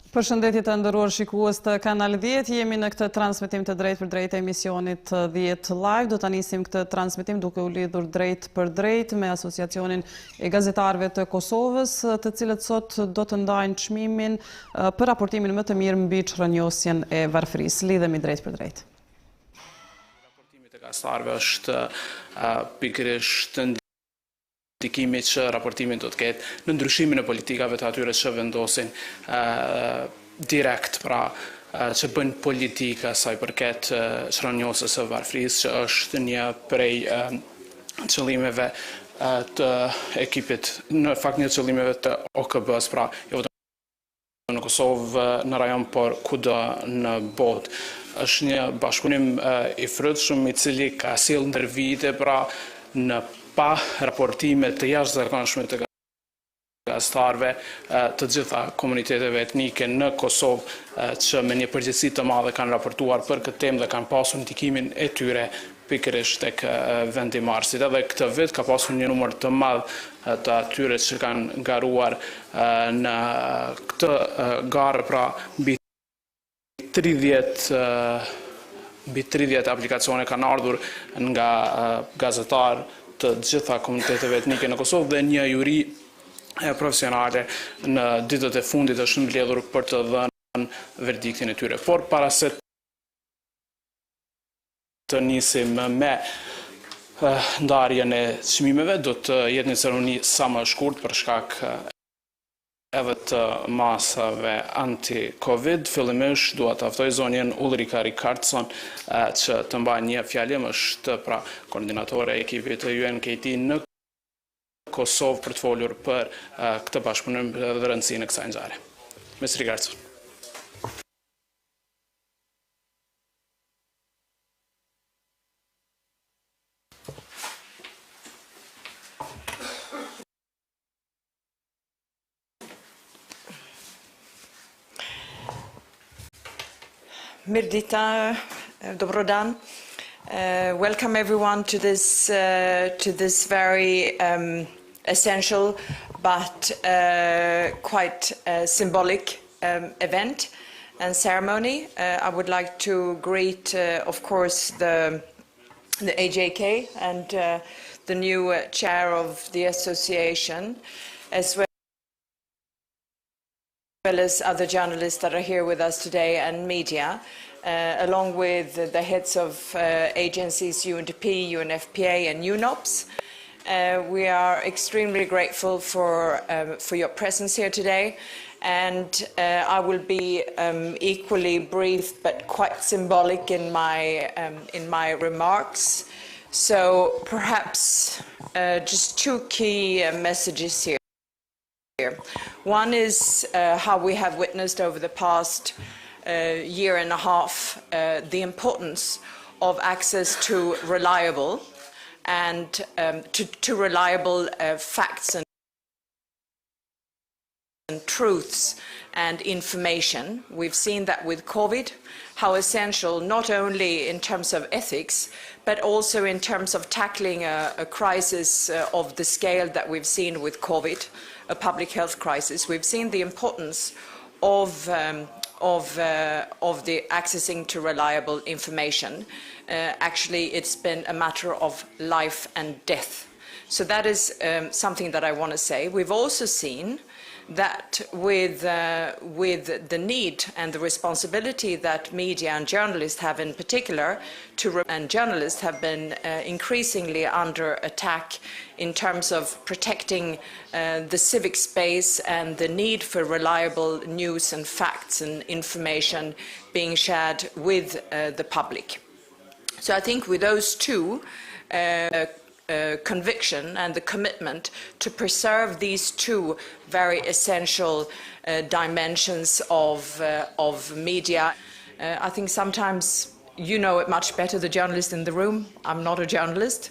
Përshëndetje të nderuar shikues të Kanal 10, jemi në këtë transmetim të drejt për drejt e emisionit 10 Live. Do ta nisim këtë transmetim duke u lidhur drejt për drejt me Asociacionin e Gazetarëve të Kosovës, të cilët sot do të ndajnë çmimin për raportimin më të mirë mbi çrënjosjen e varfërisë. Lidhemi drejt për drejt. Raportimi të gazetarëve është pikërisht ndikimi që raportimin do të ketë në ndryshimin e politikave të atyre që vendosin direkt, pra që bëjnë politika sa i përket çrënjosjes së varfërisë, që është një prej qëllimeve të ekipit, në fakt një qëllimeve të OKB-s, pra jo vetëm në Kosovë, në rajon, por kudo në botë. Është një bashkëpunim i frytshëm i cili ka sjellë ndër vite, pra në pa raportime të jashtëzakonshme të gazetarëve të gjitha komuniteteve etnike në Kosovë që me një përgjegjësi të madhe kanë raportuar për këtë temë dhe kanë pasur ndikimin e tyre pikërisht tek vendimarrësit. Edhe këtë vit ka pasur një numër të madh të atyre që kanë garuar në këtë garë, pra mbi 30 aplikacione kanë ardhur nga gazetarë të gjitha komuniteteve etnike në Kosovë dhe një juri profesionale në ditët e fundit është mbledhur për të dhënë verdiktin e tyre. Por para se të nisim me ndarjen e çmimeve, do të jetë një ceremoni sa më e shkurtër për shkak edhe të masave anti-Covid. Fillimisht dua të ftoj zonjën Ulrika Rikardsson që të mbajë një fjalim, është pra koordinatore e ekipit të UNKT në Kosovë për të folur për këtë bashkëpunim dhe rëndësinë e kësaj ngjarje. Ms. Rikardsson. Mirdita, Dobrodan. Welcome everyone to this very essential but quite symbolic event and ceremony. I would like to greet, of course, the AJK and the new chair of the association, as well as other journalists that are here with us today and media, along with the heads of agencies UNDP, UNFPA and UNOPS. We are extremely grateful for your presence here today, and I will be equally brief but quite symbolic in my remarks. So perhaps just two key messages here. One is how we have witnessed over the past year and a half the importance of access to reliable and to reliable facts and truths and information. We've seen that with COVID, how essential, not only in terms of ethics, but also in terms of tackling a crisis of the scale that we've seen with COVID, a public health crisis. We've seen the importance of the accessing to reliable information. Actually, it's been a matter of life and death. So that is something that I want to say. We've also seen that with the need and the responsibility that media and journalists have in particular, and journalists have been increasingly under attack in terms of protecting the civic space and the need for reliable news and facts and information being shared with the public. So I think with those two, conviction and the commitment to preserve these two very essential dimensions of media. I think sometimes you know it much better, the journalist in the room. I'm not a journalist,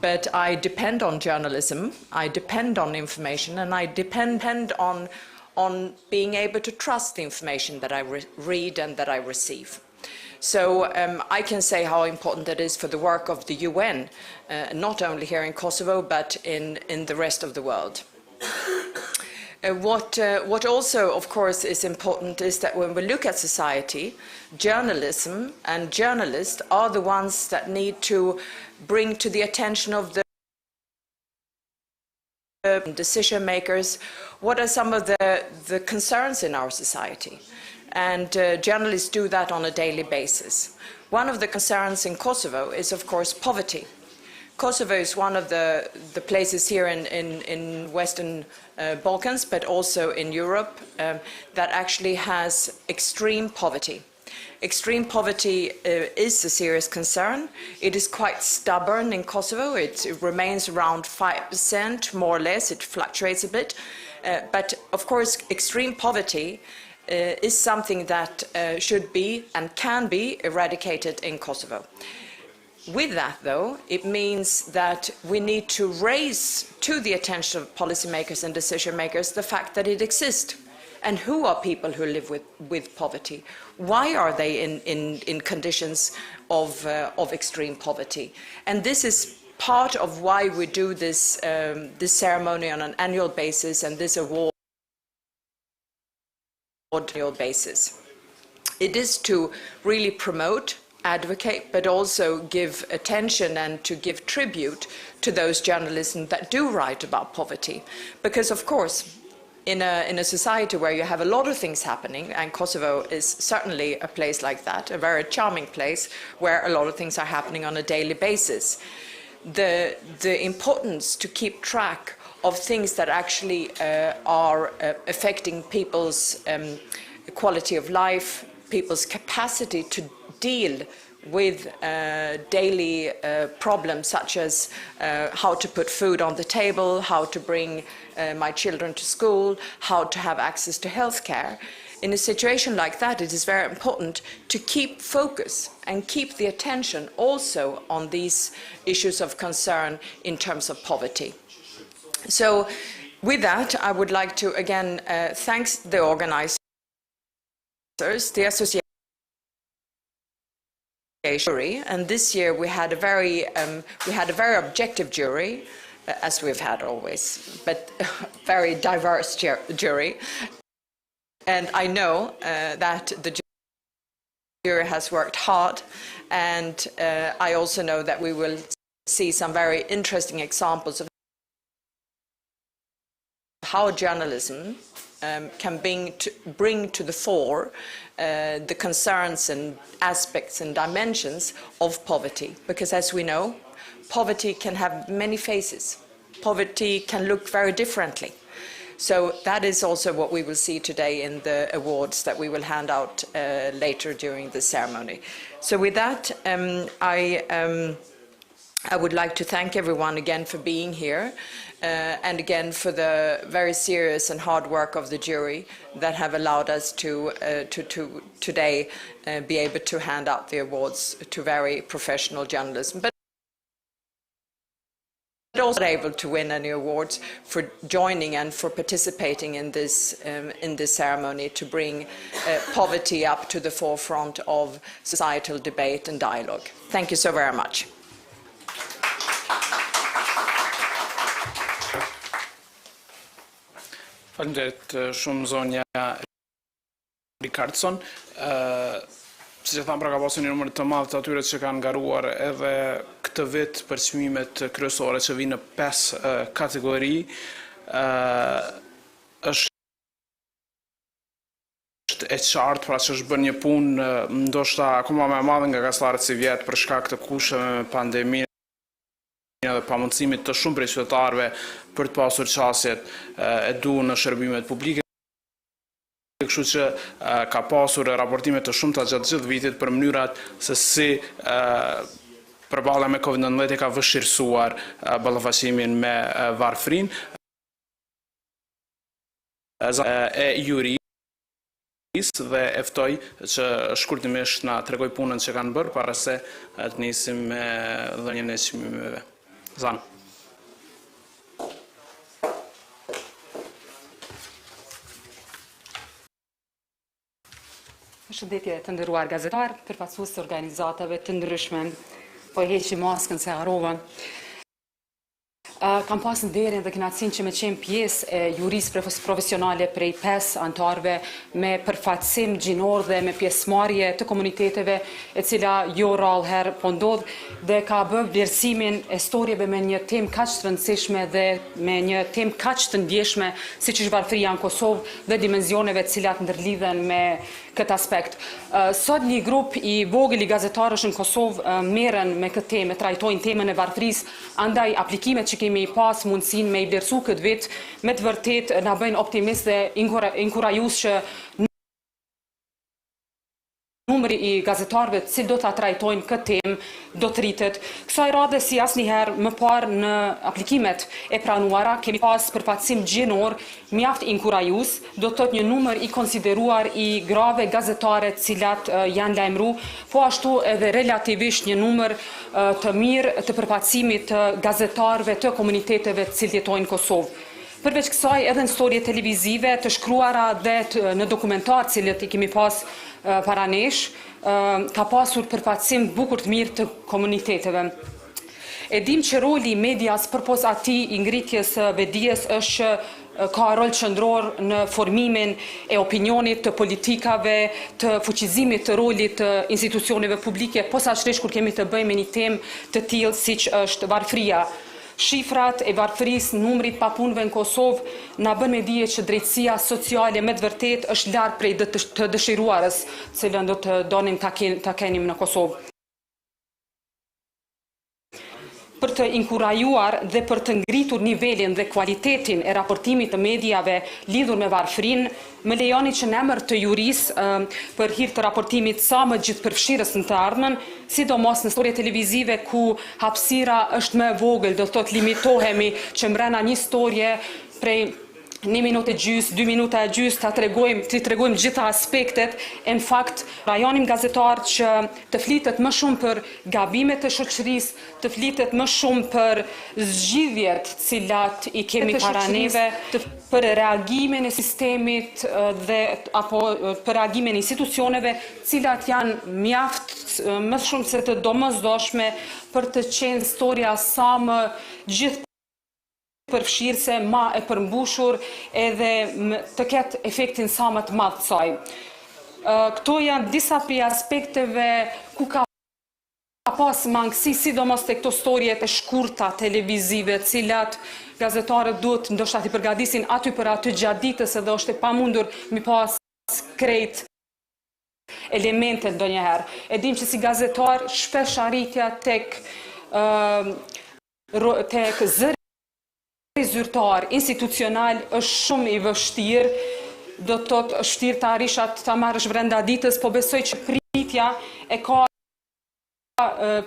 but I depend on journalism, I depend on information, and I depend on being able to trust the information that I read and that I receive. So I can say how important that is for the work of the UN, not only here in Kosovo, but in the rest of the world. What also, of course, is important is that when we look at society, journalism and journalists are the ones that need to bring to the attention of the decision makers what are some of the concerns in our society. And journalists do that on a daily basis. One of the concerns in Kosovo is, of course, poverty. Kosovo is one of the places here in Western Balkans, but also in Europe, that actually has extreme poverty. Extreme poverty is a serious concern. It is quite stubborn in Kosovo. It remains around 5%, more or less. It fluctuates a bit. But of course, extreme poverty is something that should be and can be eradicated in Kosovo. With that, though, it means that we need to raise to the attention of policymakers and decision makers the fact that it exists. And who are people who live with poverty? Why are they in conditions of extreme poverty? And this is part of why we do this ceremony on an annual basis and this award on an annual basis. It is to really promote, advocate, but also give attention and to give tribute to those journalists that do write about poverty. Because, of course, in a society where you have a lot of things happening, and Kosovo is certainly a place like that, a very charming place where a lot of things are happening on a daily basis, the importance to keep track of things that actually are affecting people's quality of life, people's capacity to deal with daily problems such as how to put food on the table, how to bring my children to school, how to have access to health care. In a situation like that, it is very important to keep focus and keep the attention also on these issues of concern in terms of poverty. So with that, I would like to again thank the organizers, the association, jury, and this year we had a very objective jury, as we've had always, but very diverse jury. And I know that the jury has worked hard, and I also know that we will see some very interesting examples of how journalism can bring to the fore the concerns and aspects and dimensions of poverty. Because as we know, poverty can have many faces. Poverty can look very differently. So that is also what we will see today in the awards that we will hand out later during the ceremony. So with that, I would like to thank everyone again for being here, and again for the very serious and hard work of the jury that have allowed us to today be able to hand out the awards to very professional journalism, but also able to win any awards for joining and for participating in this ceremony to bring poverty up to the forefront of societal debate and dialogue. Thank you so very much. Faleminderit shumë zonja Rikardson. Siç e tham, pra ka pasur një numër të madh të atyre që kanë ngaruar edhe këtë vit për çmimet kryesore që vinë në 5 kategori. Është e qartë, pra që është bërë një punë ndoshta akoma më e madhe nga gazetarët si vjet për shkak të kusheve me pandeminë dhe pamundësimit të shumë prej qytetarëve për të pasur qasjet e duhur në shërbimet publike. Kështu që ka pasur raportime të shumta gjatë gjithë vitit për mënyrat se si përballja me COVID-19 ka vështirësuar ballafaqsimin me varfrinë. E juristë dhe e ftoj që shkurtimisht na tregoj punën që kanë bërë para se të nisim me dhënien e çmimeve. Zan. Përshëndetje të nderuar gazetar, përfaqësues të organizatave të ndryshme, po heqi maskën se harrova. Kam pas nderin dhe kënaqësinë që me qenë pjesë e jurisë profesionale prej 5 anëtarëve me përfaqësim gjinor dhe me pjesëmarrje të komuniteteve e cila jo rrallë herë po ndodh dhe ka bërë vlerësimin e historieve me një temë kaq të rëndësishme dhe me një temë kaq të ndjeshme siç është varfëria në Kosovë dhe dimenzioneve të cilat ndërlidhen me këtë aspekt. Sot një grup i vogël i gazetarësh në Kosovë merren me këtë temë, trajtojnë temën e varfërisë, andaj aplikimet që kemi pas mundësinë me i vlerësu këtë vit, me të vërtet na bëjnë optimist dhe inkurajues që numri i gazetarëve të cilë do të trajtojnë këtë temë do të rritet. Kësaj radhe si asnjëherë më parë në aplikimet e pranuara kemi pas përfaqësim gjinor mjaft inkurajues, do të thotë një numër i konsideruar i grave gazetare të cilat janë lajmëru, po ashtu edhe relativisht një numër të mirë të përfaqësimit të gazetarëve të komuniteteve të cilë jetojnë në Kosovë. Përveç kësaj edhe në storje televizive të shkruara dhe në dokumentar cilët i kemi pas para nesh, ka pasur përfaqësim bukur të mirë të komuniteteve. E dim që roli i medias përpos atij i ngritjes vedijes është ka rol qëndror në formimin e opinionit të politikave, të fuqizimit të rolit të institucioneve publike, posaçërisht kur kemi të bëjmë me një temë të tillë siç është varfëria. Shifrat e varfërisë, numrit pa punëve në Kosovë na bën me dije që drejtësia sociale me të vërtetë është larg prej të dëshiruarës, cilën do të donim ta kenim në Kosovë. Për të inkurajuar dhe për të ngritur nivelin dhe kualitetin e raportimit të mediave lidhur me varfërinë, më lejoni që në emër të jurisë për hir të raportimit sa më gjithëpërfshirës në të ardhmen, sidomos në storje televizive ku hapësira është më e vogël, do të thotë limitohemi që mbrana një storje prej 1 minutë e gjys, 2 minuta e gjys, të tregojmë gjitha aspektet, e në fakt rajonim gazetar që të flitet më shumë për gabimet e shoqërisë, të flitet më shumë për zgjidhjet cilat i kemi para neve, për reagimin e sistemit apo për reagimin e institucioneve, cilat janë mjaft më shumë se të domosdoshme për të qenë storja sa më gjithë përfshirëse, ma e përmbushur edhe të ketë efektin sa më të madh të saj. Këto janë disa prej aspekteve ku ka pas mangësi, sidomos te këto storjet e shkurta televizive, cilat gazetarët duhet ndoshta t'i përgatisin aty për aty gjatë ditës edhe është e pamundur mi pas krejt elemente ndonjëherë. E dim që si gazetar shpesh arritja tek zyrtar institucional është shumë i vështirë, do të thotë është vështirë të arrishat ta marrësh brenda ditës, po besoj që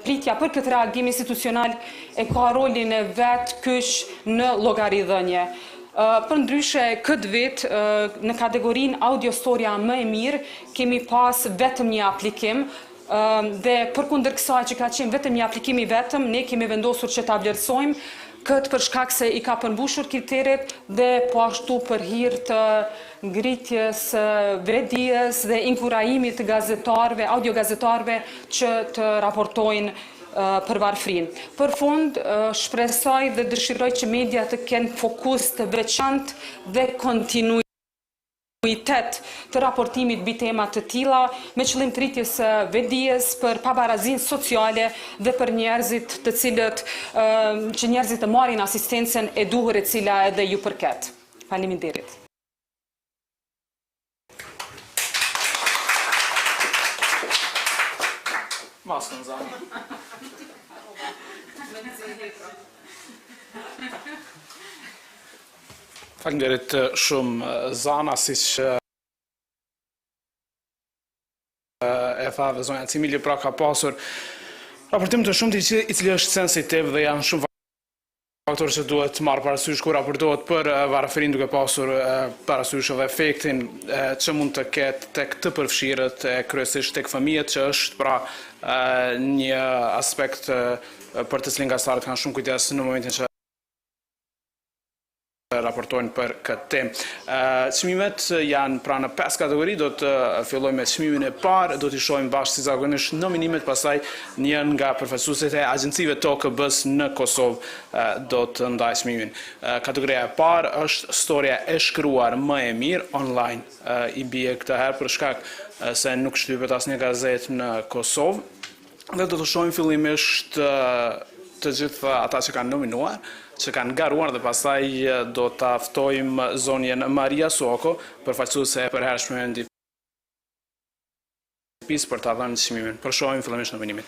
pritja për këtë reagim institucional e ka rolin e vet kyç në llogaridhënie. Përndryshe këtë vit në kategorinë audiostorja më e mirë kemi pas vetëm një aplikim dhe përkundër kësaj që ka qenë vetëm një aplikim i vetëm, ne kemi vendosur që ta vlerësojmë këtë për shkak se i ka përmbushur kriteret dhe po ashtu për hir të ngritjes vredijës dhe inkurajimit të gazetarëve, audiogazetarëve që të raportojnë për varfërinë. Për fund, shpresoj dhe dëshiroj që media të kenë fokus të veçantë dhe kontinuitet të raportimit mbi tema të tilla me qëllim të rritjes vedijes për pabarazinë sociale dhe për njerëzit të cilët që njerëzit të marrin asistencën e duhur e cila edhe ju përket. Faleminderit. Maskën zanë. Faleminderit shumë Zana, siç e tha dhe zonja Cimili, pra ka pasur raportim të shumtë i cili është sensitiv dhe janë shumë faktorë që duhet marrë parasysh kur raportohet për varfërinë, duke pasur parasysh edhe efektin që mund të ketë tek të përfshirët, kryesisht tek fëmijët, që është pra një aspekt për të cilin gazetarët kanë shumë kujdes në momentin që raportojnë për këtë temë. Çmimet janë pranë 5 kategori, do të fillojmë me çmimin e parë, do t'i shohim bashkë si zakonisht nominimet, pastaj një nga përfaqësuesit e agjencive të OKB-s në Kosovë do të ndajë çmimin. Kategoria e parë është storia e shkruar më e mirë online. I bie këtë herë për shkak se nuk shtypet asnjë gazetë në Kosovë. Dhe do të shohim fillimisht të gjitha ata që kanë nominuar, që kanë garuar, dhe pastaj do ta ftojmë zonjen Maria Soko, përfaqësuese e përhershme e NDP-s për ta dhënë çmimin. Për shohim fillimisht nominimin.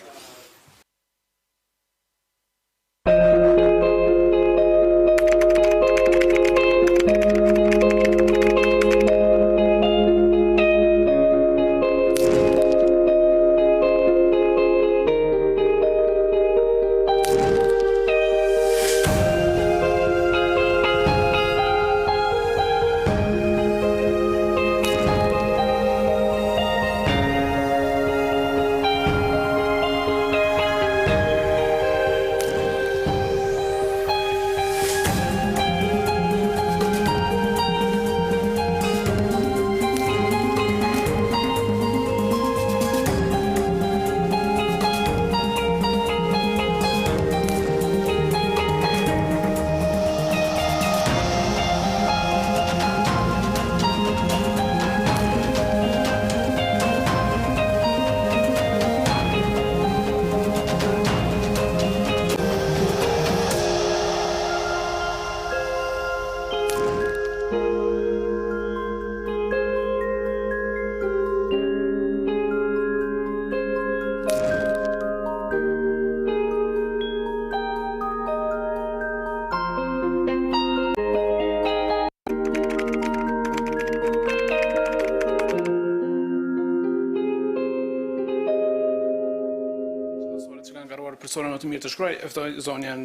Personën më të mirë të shkruaj, e ftoj zonjen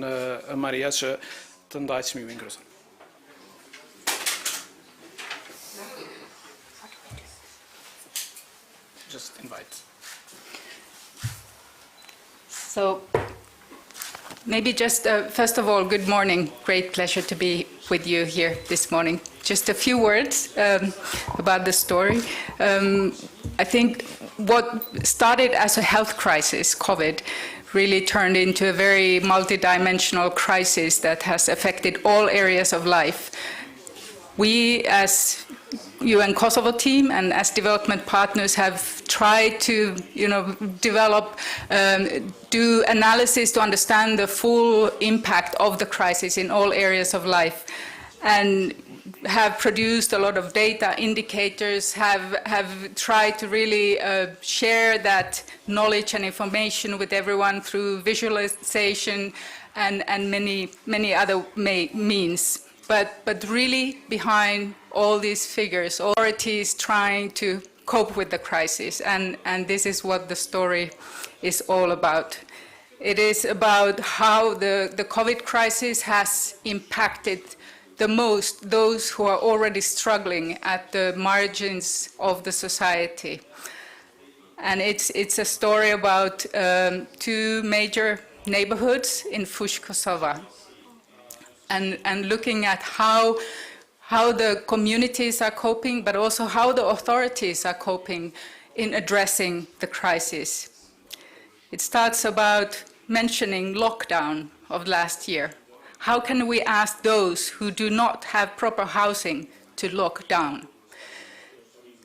Maria që të ndajë çmimin kryesor. Just invite. So, maybe just first of all, good morning. Great pleasure to be with you here this morning. Just a few words about the story. I think what started as a health crisis, COVID, really turned into a very multidimensional crisis that has affected all areas of life. We, as UN Kosovo team and as development partners, have tried to, develop, do analysis to understand the full impact of the crisis in all areas of life, and have produced a lot of data indicators, have tried to really share that knowledge and information with everyone through visualization and many other means. But really behind all these figures, authorities trying to cope with the crisis, and this is what the story is all about. It is about how the COVID crisis has impacted the most those who are already struggling at the margins of the society. And it's a story about two major neighborhoods in Fush, Kosovo, and looking at how the communities are coping, but also how the authorities are coping in addressing the crisis. It starts about mentioning lockdown of last year. How can we ask those who do not have proper housing to lock down?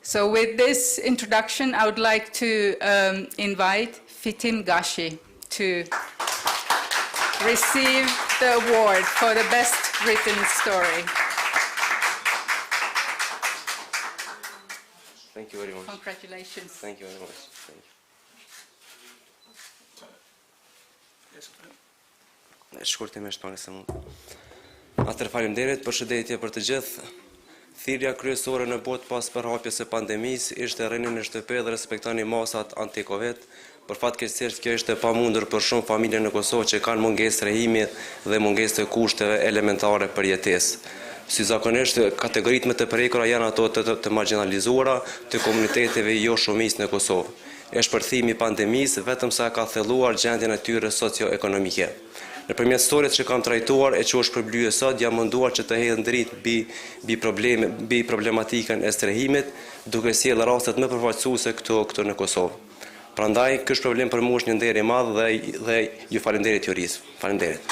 So with this introduction, I would like to invite Fitim Gashi to receive the award for the best written story. Thank you very much. Congratulations. Thank you very much. Thank you. Shkurtimisht pak se mund. Atëherë faleminderit, përshëndetje për të gjithë. Thirrja kryesore në botë pas përhapjes së pandemisë ishte rrinin në shtëpi dhe respektoni masat anti-Covid. Për fatkeqësisht kjo ishte pamundur për shumë familje në Kosovë që kanë mungesë rrehimi dhe mungesë të kushteve elementare për jetesë. Si zakonisht, kategoritë më të prekura janë ato të marginalizuara të komuniteteve jo shumicë në Kosovë. E shpërthimi i pandemisë vetëm sa ka thelluar gjendjen e tyre socio-ekonomike. Nëpërmjet storit që kam trajtuar e që është përblyer sot, jam munduar që të hedh dritë mbi problematikën e strehimit, duke sjellë rastet më përfaqësuese këtu në Kosovë. Prandaj, ky është problem për mua është një nder i madh dhe ju falenderit juris. Falenderit.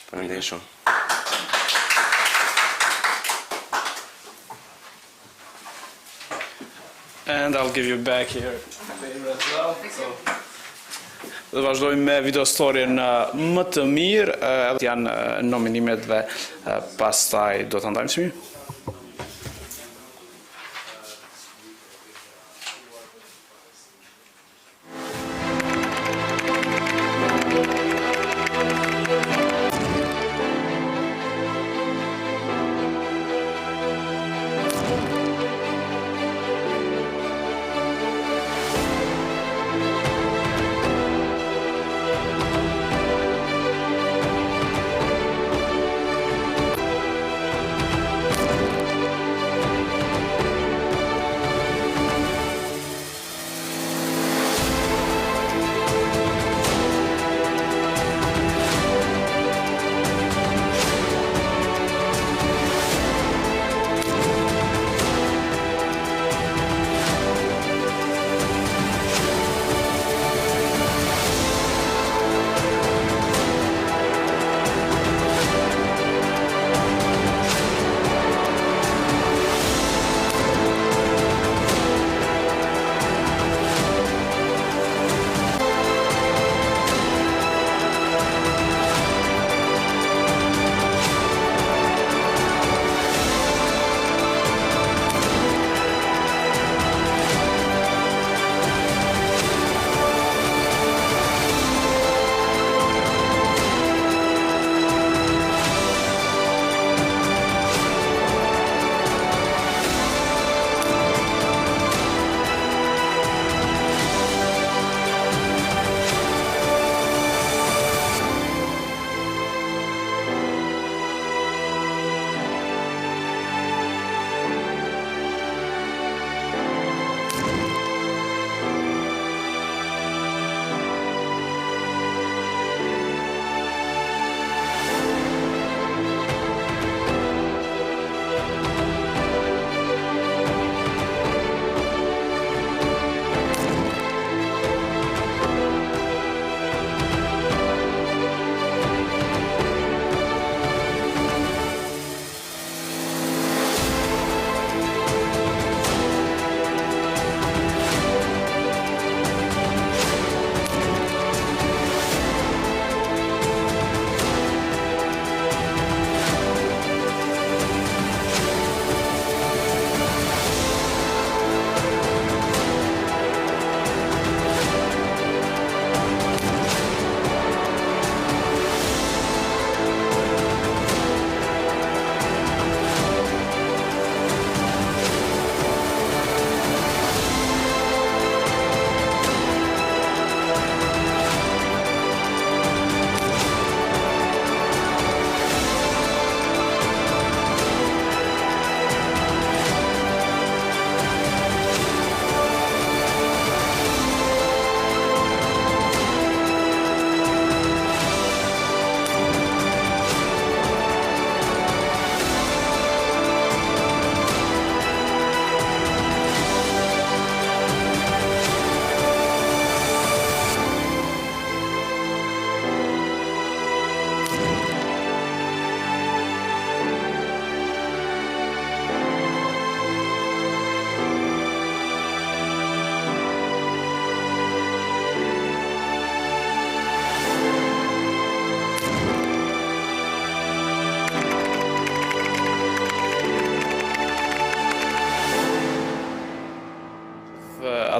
Falenderit shumë. And I'll give you back here. Dhe vazhdojmë me videostorien më të mirë, janë nominimet dhe pastaj do të ndajmë së mirë.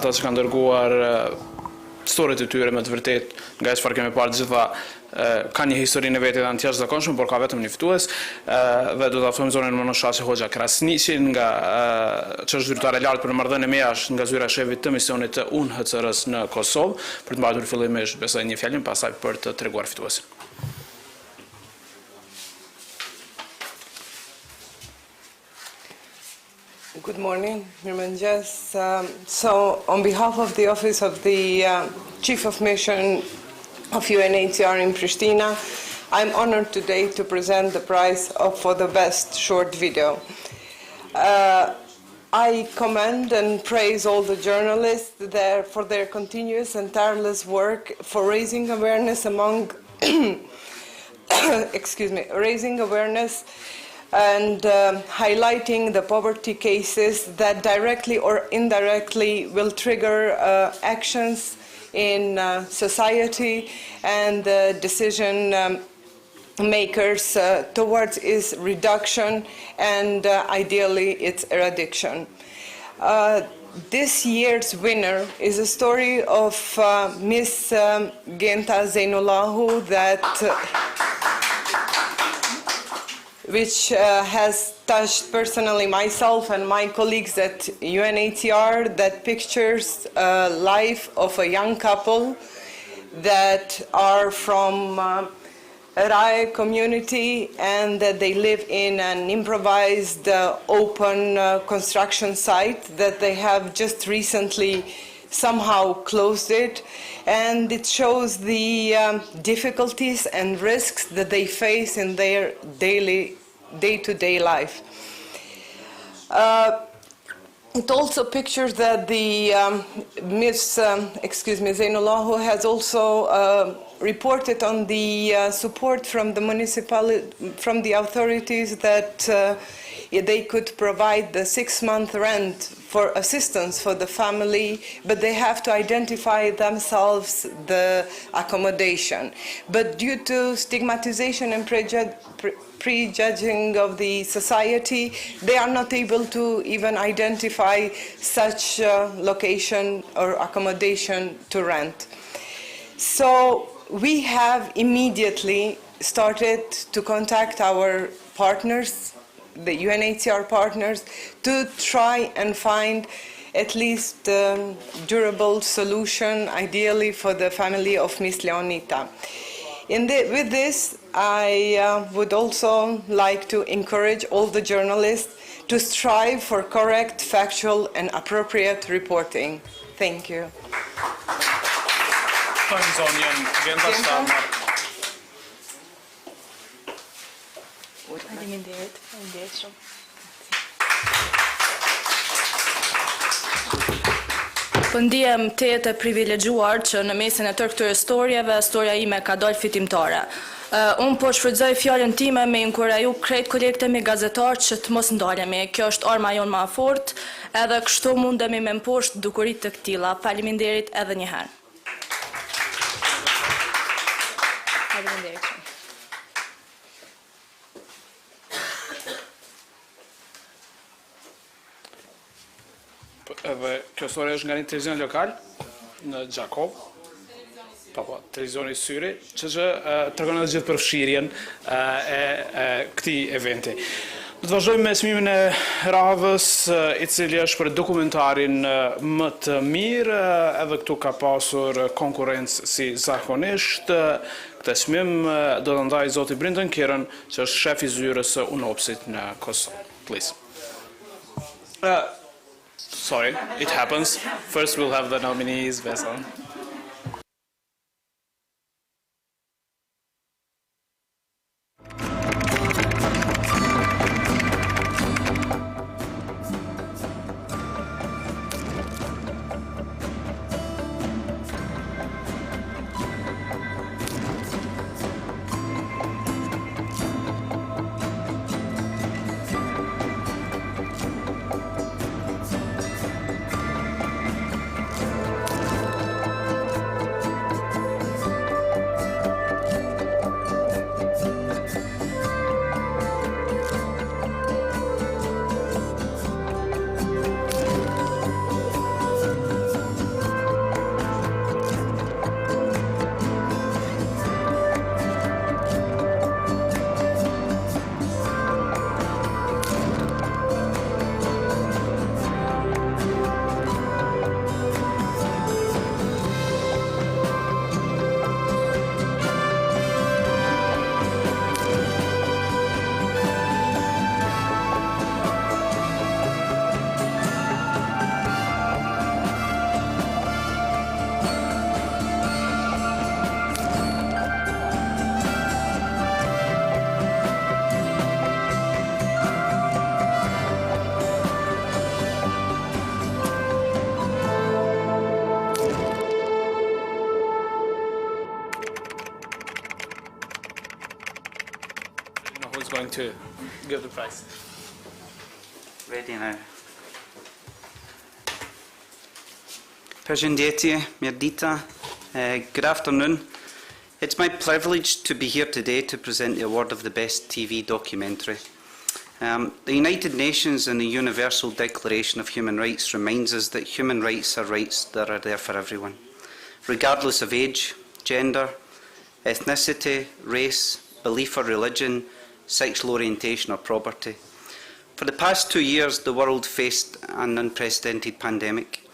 ata që kanë dërguar historit e tyre me të vërtet, nga çfarë kemi parë gjitha ka një historinë e vetë të jashtëzakonshme, por ka vetëm një fitues dhe do ta ftojmë zonën Monoshaçi Hoxha Krasniqin nga që është zyrtare lartë për marrëdhënie me jashtë nga zyra e shefit të misionit të UNHCR-s në Kosovë, për të mbajtur fillimisht besoj një fjalë, pastaj për të treguar fituesin. Good morning, So, on behalf of the Office of the Chief of Mission of UNHCR in Pristina, I'm honored today to present the prize for the best short video. I commend and praise all the journalists there for their continuous and tireless work for raising awareness among, raising awareness and highlighting the poverty cases that directly or indirectly will trigger actions in society and decision makers towards its reduction and ideally its eradication. This year's winner is a story of Miss Genta Zainullahu which has touched personally myself and my colleagues at UNHCR, that pictures a life of a young couple that are from a Rai community and that they live in an improvised open construction site that they have just recently somehow closed it, and it shows the difficulties and risks that they face in their day-to-day life. It also pictures that the Ms. Zainullahu has also reported on the support from the municipality, from the authorities that they could provide the 6-month rent for assistance for the family, but they have to identify themselves the accommodation. But due to stigmatization and prejudging of the society, they are not able to even identify such location or accommodation to rent. So we have immediately started to contact our partners, the UNHCR partners, to try and find at least a durable solution, ideally for the family of Miss Leonita. With this, I would also like to encourage all the journalists to strive for correct, factual, and appropriate reporting. Thank you. Po ndihem të privilegjuar që në mesin e tërë këtyre historieve, historia ime ka dalë fitimtare. Unë po shfrytëzoj fjalën time me inkuraju krejt kolegët e mi gazetarë që të mos ndalemi. Kjo është arma jonë më e fortë, edhe kështu mundemi me mposhtë dukurit të këtilla. Faleminderit edhe një herë. Faleminderit. Edhe kjo story është nga një televizion lokal në Gjakov, televizioni Syri, që tregon edhe gjithë përfshirjen e këtij eventi. Do të vazhdojmë me çmimin e radhës, i cili është për dokumentarin më të mirë, edhe këtu ka pasur konkurrencë si zakonisht. Këtë çmim do ta ndajë zoti Bryndën Kirën, që është shef i zyrës së UNOPS-it në Kosovë. Please. Sorry, it happens. First we'll have the nominees, Vesel. to give the prize. Ready now. Përshëndetje, mirdita. Good afternoon. It's my privilege to be here today to present the award of the Best TV Documentary. The United Nations and the Universal Declaration of Human Rights reminds us that human rights are rights that are there for everyone, regardless of age, gender, ethnicity, race, belief or religion, sexual orientation or property. For the past 2 years, the world faced an unprecedented pandemic.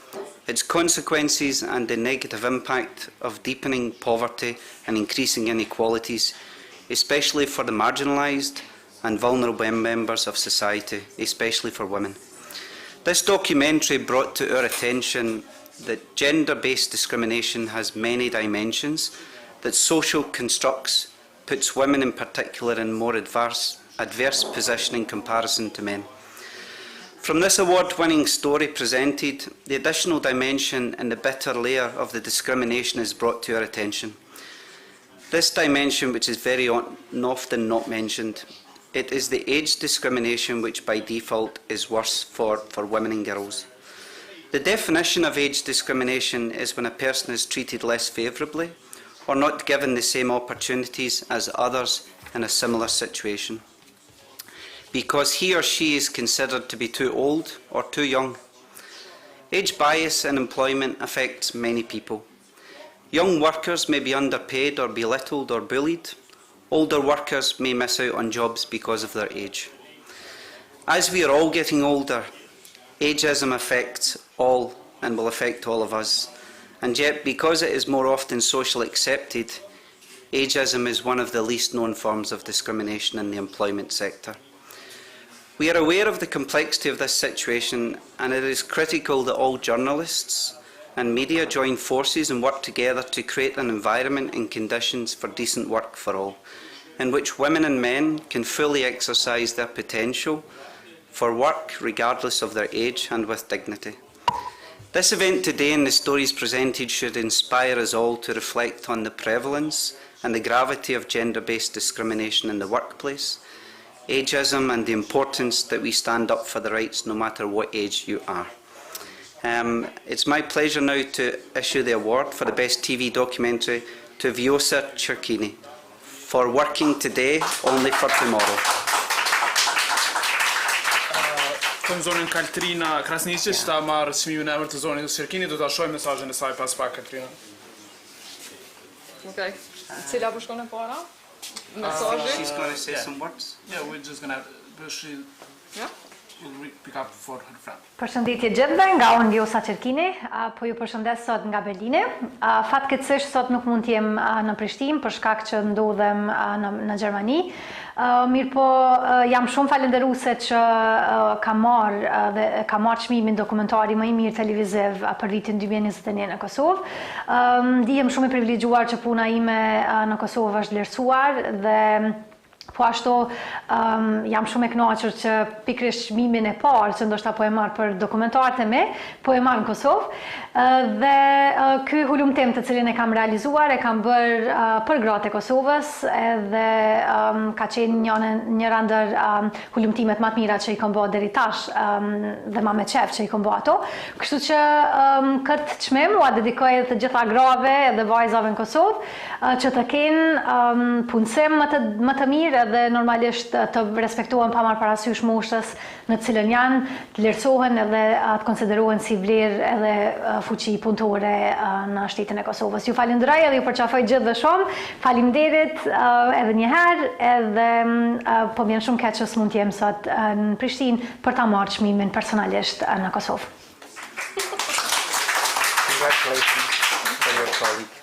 Its consequences and the negative impact of deepening poverty and increasing inequalities, especially for the marginalised and vulnerable members of society, especially for women. This documentary brought to our attention that gender-based discrimination has many dimensions, that social constructs puts women in particular in more adverse position in comparison to men. From this award-winning story presented, the additional dimension and the bitter layer of the discrimination is brought to our attention. This dimension, which is very often not mentioned, it is the age discrimination which by default is worse for women and girls. The definition of age discrimination is when a person is treated less favourably or not given the same opportunities as others in a similar situation, because he or she is considered to be too old or too young. Age bias in employment affects many people. Young workers may be underpaid or belittled or bullied. Older workers may miss out on jobs because of their age. As we are all getting older, ageism affects all and will affect all of us. And yet, because it is more often socially accepted, ageism is one of the least known forms of discrimination in the employment sector. We are aware of the complexity of this situation, and it is critical that all journalists and media join forces and work together to create an environment and conditions for decent work for all, in which women and men can fully exercise their potential for work regardless of their age and with dignity. This event today and the stories presented should inspire us all to reflect on the prevalence and the gravity of gender-based discrimination in the workplace, ageism, and the importance that we stand up for the rights no matter what age you are. It's my pleasure now to issue the award for the Best TV Documentary to Vjosa Cherkini for working today only for tomorrow. Të në zonën Katrina Krasniqi, që ta marrë çmimin e emër të zonës Cherkini, do ta shohim mesazhin e saj pas pak, Katrina. Okay. Cila po shkon e para? Mesazhi? She's going to say some words. Yeah, we're just gonna Yeah. pick up for her friend. Përshëndetje gjithëve, nga unë Vjosa Cherkini, po ju përshëndes sot nga Berlini. Fatkeqësisht sot nuk mund të jem në Prishtinë për shkak që ndodhem në Gjermani. Mirëpo jam shumë falënderuese që kam marrë çmimin dokumentari më i mirë televiziv për vitin 2021 në Kosovë. Ndihem shumë i privilegjuar që puna ime në Kosovë është vlerësuar dhe po ashtu jam shumë e kënaqur që pikërisht çmimin e parë që ndoshta po e marr për dokumentarët e mi, po e marr në Kosovë. Dhe ky hulumtim të cilin e kam realizuar, e kam bërë për gratë e Kosovës, edhe ka qenë njëra ndër hulumtimet më të mira që i kam bërë deri tash, dhe më me qejf që i kam bërë ato. Kështu që këtë çmim ua dedikoj të gjitha grave dhe vajzave në Kosovë, që të kenë punësim më të mirë dhe normalisht të respektohen pa marrë parasysh moshës në të cilën janë, të vlerësohen edhe të konsiderohen si vlerë edhe fuqi punëtore në shtetin e Kosovës. Ju falenderoj edhe ju përqafoj gjithë dhe shumë. Faleminderit edhe një herë, edhe po vjen shumë keq që s'mund të jem sot në Prishtinë për ta marrë çmimin personalisht në Kosovë. Congratulations to your colleague.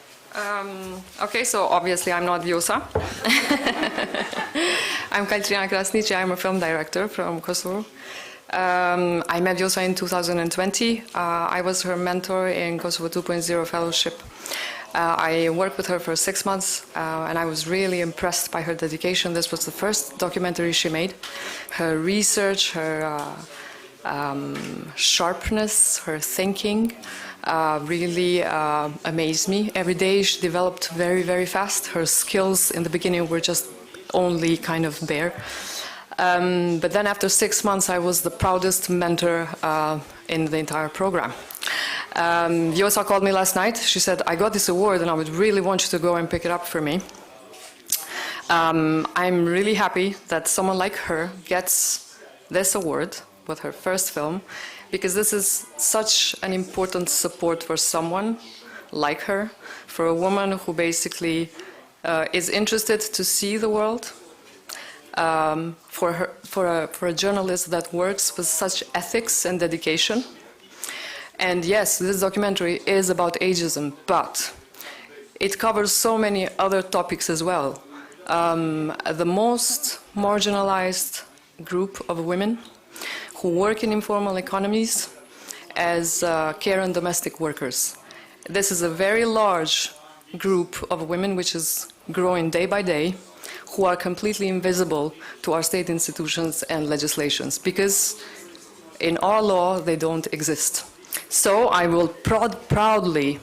Okay, so obviously I'm not Vjosa. I'm Katrina Krasniqi, I'm a film director from Kosovo. I met Vjosa in 2020. I was her mentor in Kosovo 2.0 fellowship. I worked with her for 6 months, and I was really impressed by her dedication. This was the first documentary she made. Her research, her sharpness, her thinking really amazed me. Every day she developed very, very fast. Her skills in the beginning were just only kind of bare. But then after 6 months, I was the proudest mentor in the entire program. Vjosa called me last night. She said, I got this award and I would really want you to go and pick it up for me. I'm really happy that someone like her gets this award with her first film, because this is such an important support for someone like her, for a woman who basically is interested to see the world, for a journalist that works with such ethics and dedication. And yes, this documentary is about ageism, but it covers so many other topics as well. The most marginalized group of women who work in informal economies as care and domestic workers. This is a very large group of women which is growing day by day, who are completely invisible to our state institutions and legislations, because in our law they don't exist. So I will proudly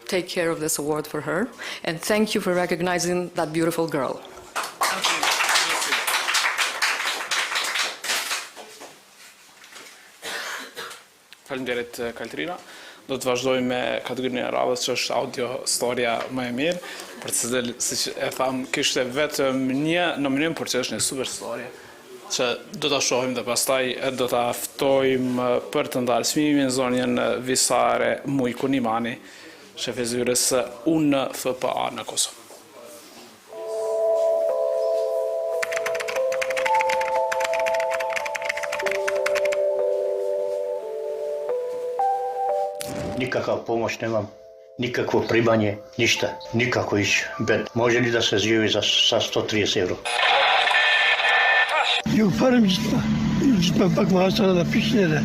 take care of this award for her, and thank you for recognizing that beautiful girl. Faleminderit Kaltrina. Do të vazhdoj me kategorinë e radhës që është audio storia më e mirë, për të cilën, siç e tham, kishte vetëm një nominim, por që është një super story që do ta shohim dhe pastaj do ta ftojmë për të ndarë çmimin në zonën visare Mujku Nimani, shef e zyrës UNFPA në Kosovë. Никаква помощ немам, никакво прибање, ништа, никако иш бед. Може ли да се живи за 130 евро? Yok param gitme bakma hastanede pisnere.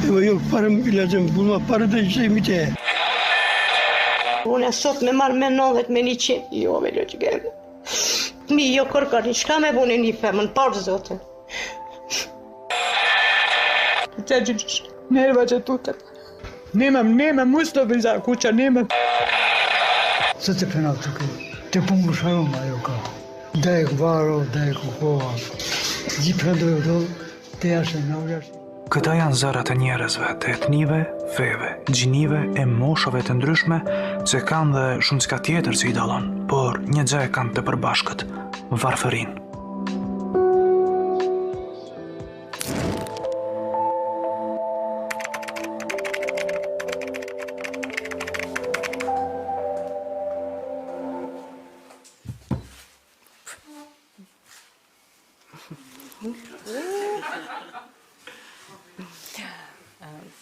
Ama yok param ilacım bulma para da işte imite. Unë sot me marrë me 90 me 100, jo me lo që kemë. Mi jo kërkari, shka me bune një femën, parë zote. Të gjithë, nerva që tutet. Nemam musto za kuća, nemam. Sad se penal tukaj, te pomoš aroma joka. Da je varo, da je kuhova. Gjithë do te jashe navjash. Këta janë zërat e njerëzve, të etnive, feve, gjinive e moshave të ndryshme, që kanë dhe shumë çka tjetër që i dallon, por një gjë e kanë të përbashkët, varfërinë.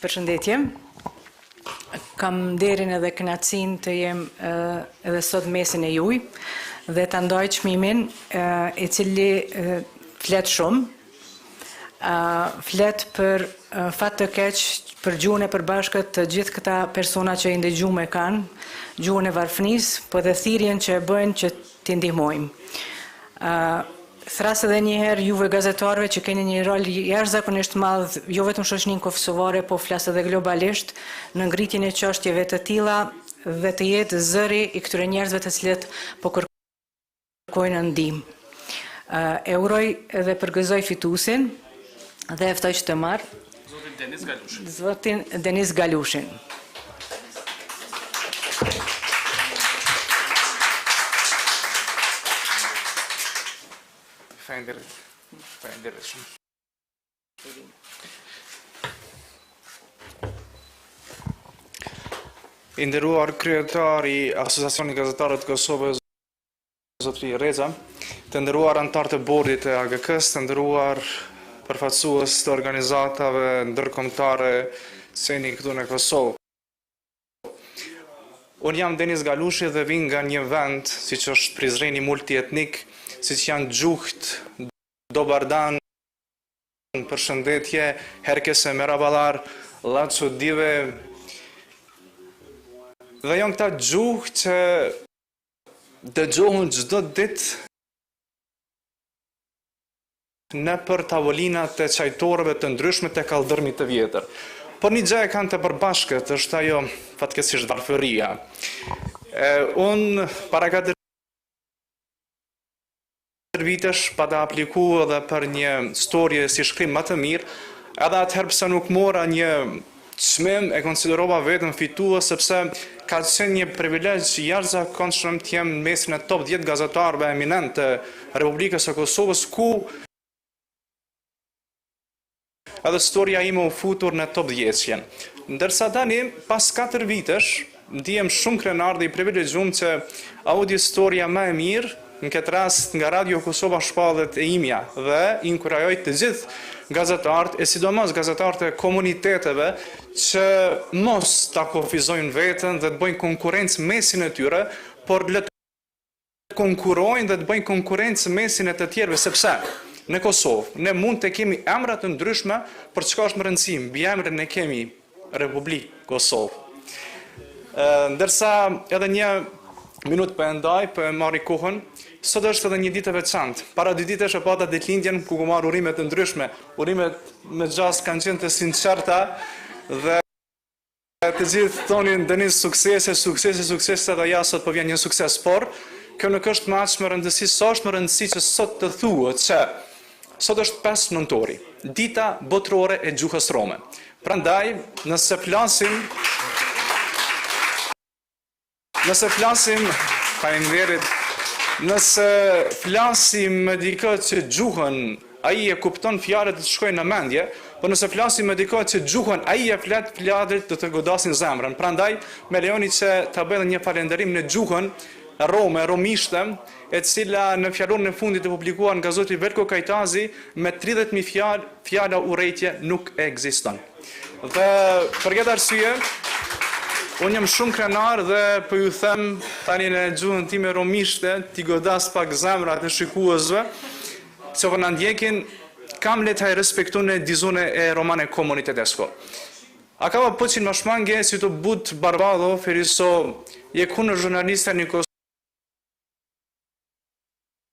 Përshëndetje. Kam nderin edhe kënaqësinë të jem edhe sot mesin e juaj dhe ta ndaj çmimin i cili flet shumë. Flet për fat të keq, për gjuhën e përbashkët të gjithë këta persona që i ndëgjuar kanë, gjuhën e varfënisë, po dhe thirrjen që e bëjnë që t'i ndihmojmë. Thras edhe njëherë juve gazetarëve që keni një rol jashtëzakonisht madh, jo vetëm shoqërinë kosovare, po flas edhe globalisht në ngritjen e çështjeve të tilla dhe të jetë zëri i këtyre njerëzve të cilët po kërkojnë ndihmë. E uroj dhe përgëzoj fituesin dhe e ftoj që të marr zotin Denis Galushin. Faleminderit shumë. I nderuar kryetari i Asociacionit Gazetarëve të Kosovës, zotëri Reza, të nderuar anëtarë të bordit të AGK-s, të nderuar përfaqësues të organizatave ndërkombëtare që jeni këtu në Kosovë. Unë jam Denis Galushi dhe vin nga një vend, siç është Prizreni multietnik, siç janë Gjuht, Dobardan, përshëndetje, herkese meraballar, Laço Dive. Dhe janë këta gjuhë që dëgjohen çdo ditë në për tavolinat e çajtorëve të ndryshme të kallëdërmit të vjetër. Por një gjë e kanë të përbashkët, është ajo fatkeqësisht varfëria. Unë para vitesh pa të aplikuar edhe për një storje si shkrim më të mirë, edhe atëherë pse nuk mora një çmim e konsiderova vetëm fitues sepse ka qenë një privilegj jashtëzakonshëm të jem në mesin e top 10 gazetarëve eminent të Republikës së Kosovës, ku edhe storia ime u futur në top 10-jen. Ndërsa tani, pas 4 vitesh, ndihem shumë krenar dhe i privilegjuar që audiostoria më e mirë, në këtë rast nga Radio Kosova Shpallët e imja, dhe inkurajoj të gjithë gazetarët, e sidomos gazetarët e komuniteteve, që mos ta kufizojnë veten dhe të bëjnë konkurrencë mesin e tyre, por le të konkurrojnë dhe të bëjnë konkurrencë mesin e të tjerëve, sepse në Kosovë ne mund të kemi emra të ndryshme, por çka është më rëndësi, mbi emrin e kemi Republikë Kosovë. Ndërsa edhe një minut për endaj, për marri kohën, sot është edhe një ditë e veçantë. Para 2 ditësh e pata ditëlindjen ku marr urimet të ndryshme. Urimet me gjas kanë qenë të sinqerta dhe të gjithë thonin Denis suksese dhe ja sot po vjen një sukses, por kjo nuk është më aq më rëndësi, sa është më rëndësi që sot të thuhet që sot është 5 nëntori, dita botërore e gjuhës rome. Prandaj, nëse flasim me dikë që gjuhën ai e kupton fjalët të shkojnë në mendje, por nëse flasim me dikë që gjuhën ai e flet fjalët do të godasin zemrën. Prandaj më lejoni që ta bëj një falënderim në gjuhën romishte, e cila në fjalorin e fundit të publikuar nga zoti Veljko Kajtazi me 30.000 fjala urrejtje nuk ekziston. Dhe për këtë arsye unë jam shumë krenar dhe po ju them tani në gjuhën time romishte, t'i godas pak zemrat e shikuesve, që po na ndjekin, kam le taj respektu në dizune e romane komunitetesko. Akava počin mashmange si to but barbado, feriso je kunë žurnalista një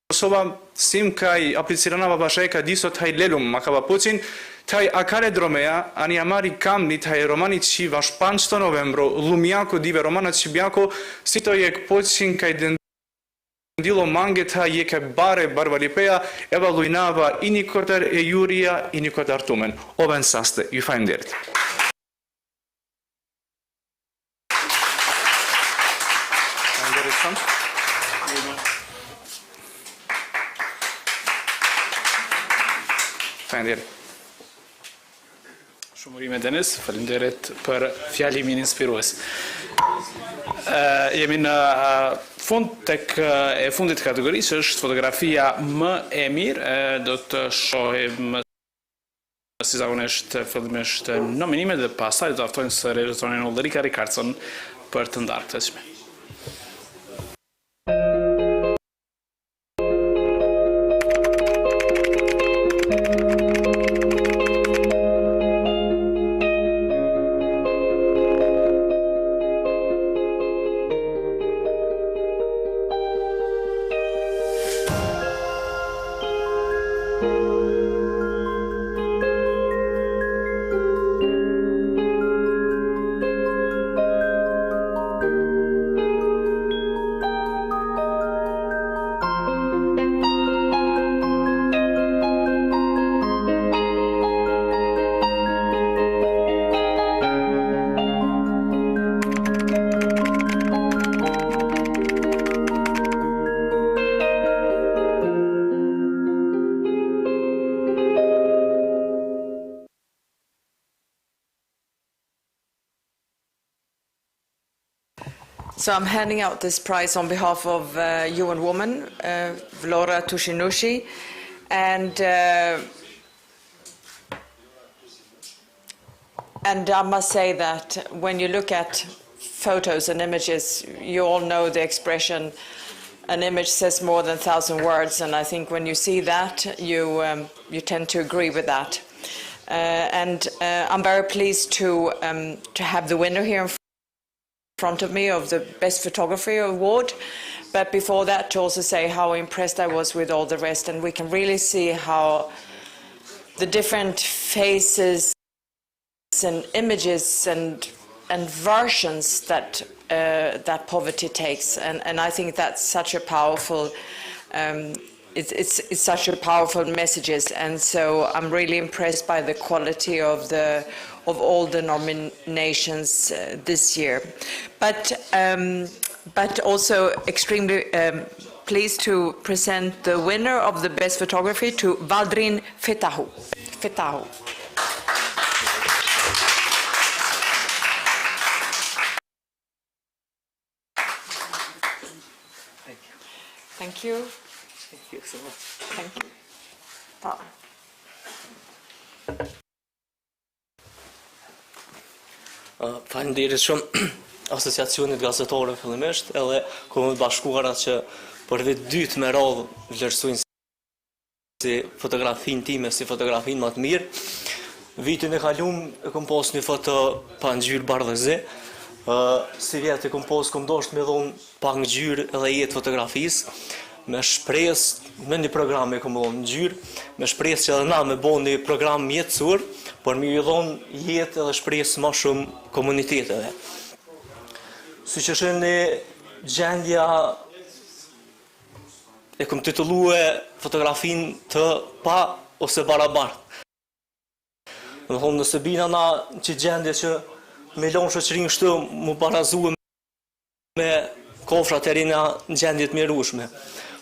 Kosova sim kaj aplicirana babashajka disot taj lelum, akava počin, taj akare dromeja, ani amari kamni, taj romani që vash 5 novembro, lumjako dive romana që bjako, si to je počin kaj dendilo mange ta je ke bare barvalipeja, eva lujnava i një kotar e juria, i një kotar tumen. Oven saste, ju fajnderit. Fajnderit. Shumërime Denis, falenderit për fjalimin inspirues. Jemi në fund tek e fundit kategorisë, është fotografia më e mirë, do të shohim si zakonisht fillimisht nominimet dhe pastaj do të aftojmë së regjisorin Ulrika Rikardsson për të ndarë këtë çmim. So I'm handing out this prize on behalf of UN Woman, Vlora Tushinushi, and I must say that when you look at photos and images, you all know the expression, an image says more than 1,000 words, and I think when you see that, you tend to agree with that. And I'm very pleased to have the winner here in front of me of the Best Photography Award, but before that to also say how impressed I was with all the rest, and we can really see how the different faces and images and versions that that poverty takes, and I think that's such a powerful it's such a powerful messages, and so I'm really impressed by the quality of all the nominations this year, but also extremely pleased to present the winner of the best photography to Valdrin Fetahu. Thank you. Thank you so much. Thank you. Faleminderit shumë Asociacionit Gazetarëve fillimisht, edhe Kombeve Bashkuara që për vit dytë me radhë vlerësojnë si fotografinë time si fotografinë më të mirë. Vitin e kaluar e kam pas një foto pa ngjyrë bardhëzi. Si vjetë e kom pas kom dosht me dhonë pa ngjyrë edhe jetë fotografisë, me shpresë me një program e kom dhonë ngjyrë, me shpresë që edhe na me bo një program mjetësur, por me ju dhonë jetë edhe shpresë ma shumë komuniteteve. Si që shënë një gjendja e kom titulue fotografinë të pa ose barabartë. Dhe thonë nëse bina na që gjendje që me lonë shoqërinë shtë mu barazuë me kofrat e rina në gjendjet mirushme.